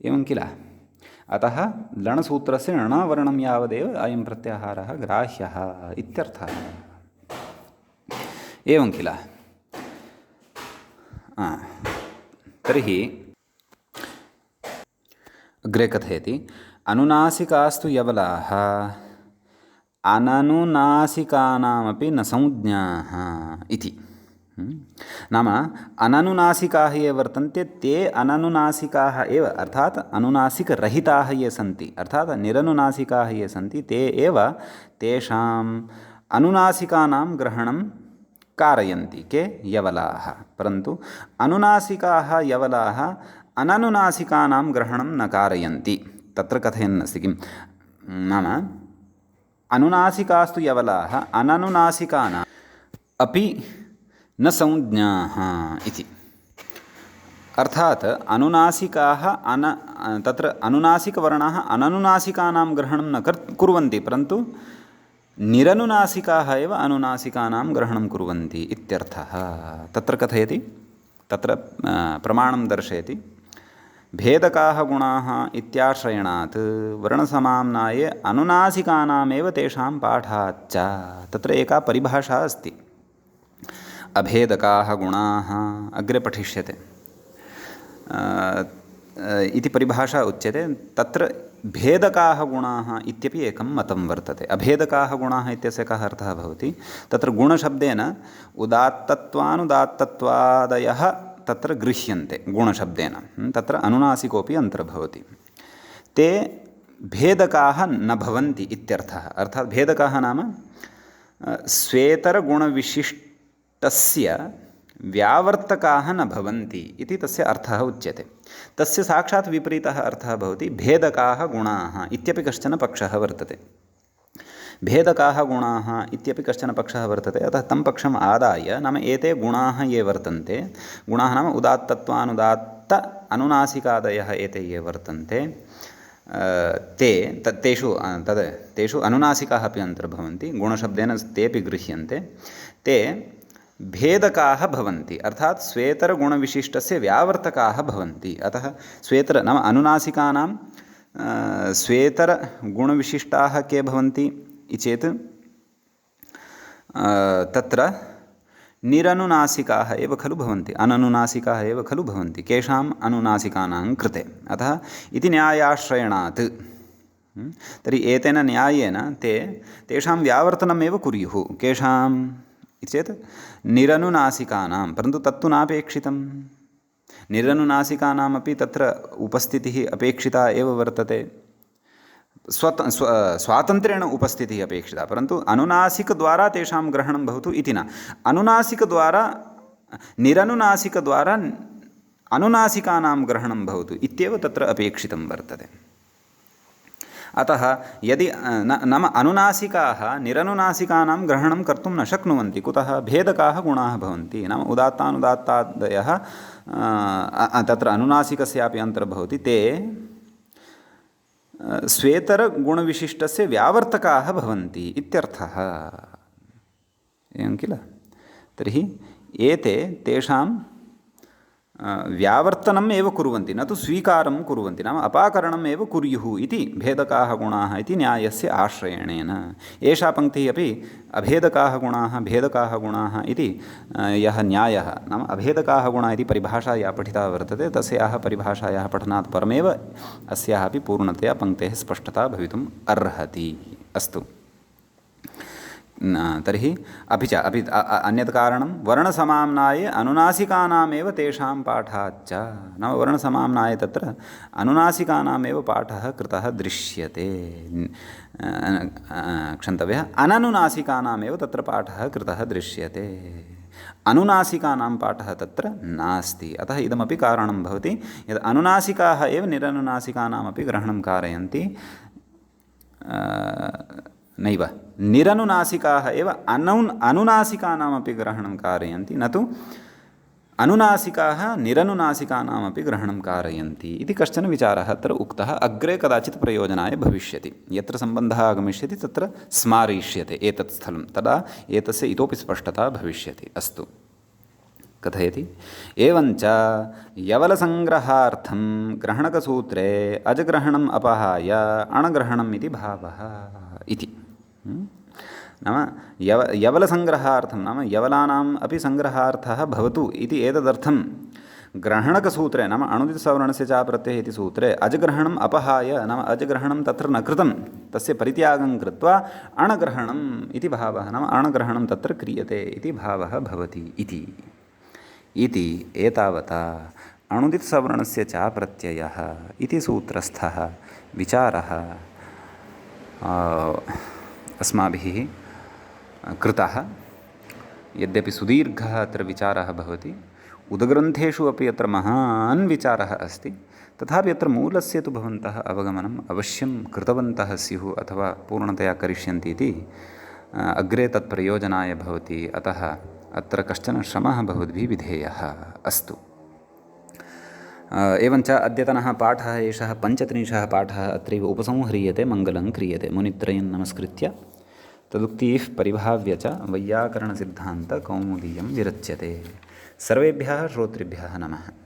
एवं किल। अतः लणसूत्रस्य णवर्णं यावदेव अयं प्रत्याहारः ग्राह्यः इत्यर्थः। एवं किल। तर्हि अग्रे कथयति। अनुनासिकास्तु यवलाः अननुनासिकानामपि न संज्ञाः इति। नाम अननुनासिकाः ये वर्तन्ते ते अननुनासिकाः एव, अर्थात् अनुनासिकरहिताः ये सन्ति, अर्थात् निरनुनासिकाः ये सन्ति ते एव तेषाम् अनुनासिकानां ग्रहणं कारयन्ति के यवलाः। परन्तु अनुनासिकाः यवलाः अननुनासिकानां ग्रहणं न कारयन्ति। तत्र कथयन्नस्ति किं नाम अनुनासिकास्तु यवलाः अननुनासिकानाम् अपि न संज्ञाः इति। अर्थात् अनुनासिकाः तत्र अनुनासिकवर्णाः अननुनासिकानां ग्रहणं न कुर्वन्ति, परन्तु निरनुनासिकाः एव अनुनासिकानां ग्रहणं कुर्वन्ति इत्यर्थः। तत्र कथयति, तत्र प्रमाणं दर्शयति। भेदकाः गुणाः इत्याश्रयणात् वर्णसमाम्नाये अनुनासिकानामेव तेषां पाठाच्च। तत्र एका परिभाषा अस्ति। अभेदकाः गुणाः अग्रे पठिष्यते। इति परिभाषा उच्यते। तत्र भेदकाः गुणाः इत्यपि एकं मतं वर्तते। अभेदकाः गुणाः इत्यस्य कः अर्थः भवति? तत्र गुणशब्देन उदात्तत्वानुदात्तत्वादयः तत्र गृह्यन्ते गुणशब्देन। तत्र अनुनासिकोऽपि अन्तर्भवति। ते भेदकाः न भवन्ति इत्यर्थः। अर्थात् भेदकाः नाम स्वेतरगुणविशिष्टस्य व्यावर्तकाः न भवन्ति इति तस्य अर्थः उच्यते। तस्य साक्षात् विपरीतः अर्थः भवति भेदकाः गुणाः इत्यपि कश्चन पक्षः वर्तते। भेदकाः गुणाः इत्यपि कश्चन पक्षः वर्तते। अतः तं पक्षम् आदाय नाम एते गुणाः ये वर्तन्ते, गुणाः नाम उदात्तत्वानुदात्त अनुनासिकादयः एते ये वर्तन्ते, तेषु अनुनासिकाः अपि अन्तर्भवन्ति। गुणशब्देन तेऽपि गृह्यन्ते। ते भेदकाः भवन्ति, अर्थात् स्वेतरगुणविशिष्टस्य व्यावर्तकाः भवन्ति। अतः स्वेतर नाम अनुनासिकानां स्वेतरगुणविशिष्टाः के भवन्ति चेत् तत्र निरनुनासिकाः एव खलु भवन्ति, अननुनासिकाः एव खलु भवन्ति केषाम् अनुनासिकानां कृते। अतः इति न्यायाश्रयणात् तर्हि एतेन न्यायेन तेषां व्यावर्तनमेव कुर्युः। केषाम् इति चेत् निरनुनासिकानां, परन्तु तत्तु नापेक्षितं। निरनुनासिकानामपि तत्र उपस्थितिः अपेक्षिता एव वर्तते। स्वातन्त्र्येण उपस्थितिः अपेक्षिता, परन्तु अनुनासिकद्वारा तेषां ग्रहणं भवतु इति न। अनुनासिकद्वारा निरनुनासिकद्वारा अनुनासिकानां ग्रहणं भवतु इत्येव तत्र अपेक्षितं वर्तते। अतः यदि नाम अनुनासिकाः निरनुनासिकानां ग्रहणं कर्तुं न शक्नुवन्ति। कुतः? भेदकाः गुणाः भवन्ति। नाम उदात्तानुदात्तादयः तत्र अनुनासिकस्यापि अन्तर्भवति। ते स्वेतरगुणविशिष्टस्य व्यावर्तकाः भवन्ति इत्यर्थः। एवं किल? तर्हि एते तेषां व्यावर्तनम् एव कुर्वन्ति, न तु स्वीकारं कुर्वन्ति। नाम अपाकरणम् एव कुर्युः इति भेदकाः गुणाः इति न्यायस्य आश्रयणेन। एषा पङ्क्तिः अपि अभेदकाः गुणाः भेदकाः गुणाः इति यः न्यायः, नाम अभेदकाः गुणाः इति परिभाषा या पठिता वर्तते, तस्याः परिभाषायाः पठनात् परमेव अस्याः अपि पूर्णतया पङ्क्तेः स्पष्टता भवितुम् अर्हति। अस्तु, तर्हि अपि च अन्यत् कारणं वर्णसमाम्नाये अनुनासिकानामेव तेषां पाठाच्च। नाम वर्णसमाम्नाये तत्र अनुनासिकानामेव पाठः कृतः दृश्यते। क्षन्तव्यः, अननुनासिकानामेव तत्र पाठः कृतः दृश्यते। अनुनासिकानां पाठः तत्र नास्ति। अतः इदमपि कारणं भवति यत् अनुनासिकाः एव निरनुनासिकानामपि ग्रहणं कारयन्ति। नैव, निरनुनासिकाः एव अनुनासिकानामपि ग्रहणं कारयन्ति, न तु अनुनासिकाः निरनुनासिकानामपि ग्रहणं कारयन्ति इति कश्चन विचारः अत्र उक्तः। अग्रे कदाचित् प्रयोजनाय भविष्यति। यत्र सम्बन्धः आगमिष्यति तत्र स्मारयिष्यते एतत् स्थलं, तदा एतस्य इतोपि स्पष्टता भविष्यति। अस्तु, कथयति। एवञ्च यवलसङ्ग्रहार्थं ग्रहणकसूत्रे अजग्रहणम् अपहाय अणग्रहणम् इति भावः इति। नाम यवलसङ्ग्रहार्थं नाम यवलानाम् अपि सङ्ग्रहार्थः भवतु इति एतदर्थं ग्रहणकसूत्रे नाम अणुदितसवर्णस्य च प्रत्ययः इति सूत्रे अजग्रहणम् अपहाय नाम अजग्रहणं तत्र न कृतं, तस्य परित्यागं कृत्वा अणग्रहणम् इति भावः नाम अणग्रहणं तत्र क्रियते इति भावः भवति इति एतावता अणुदितसवर्णस्य च प्रत्ययः इति सूत्रस्थः विचारः अस्माभिः कृतः। यद्यपि सुदीर्घः अत्र विचारः भवति, उदग्रन्थेषु अपि अत्र महान् विचारः अस्ति, तथापि अत्र मूलस्य तु भवन्तः अवगमनम् अवश्यं कृतवन्तः स्युः अथवा पूर्णतया करिष्यन्ति इति अग्रे तत्प्रयोजनाय भवति। अतः अत्र कश्चन श्रमः भवद्भिः विधेयः। अस्तु, एवञ्च अद्यतनः पाठः एषः पञ्चत्रिंशः पाठः अत्रैव उपसंह्रियते, मङ्गलं क्रियते। मुनित्रयं नमस्कृत्य तदुक्तिः परिभाव्य च वैयाकरणसिद्धान्तकौमुदीयं विरच्यते। सर्वेभ्यः श्रोतृभ्यः नमः।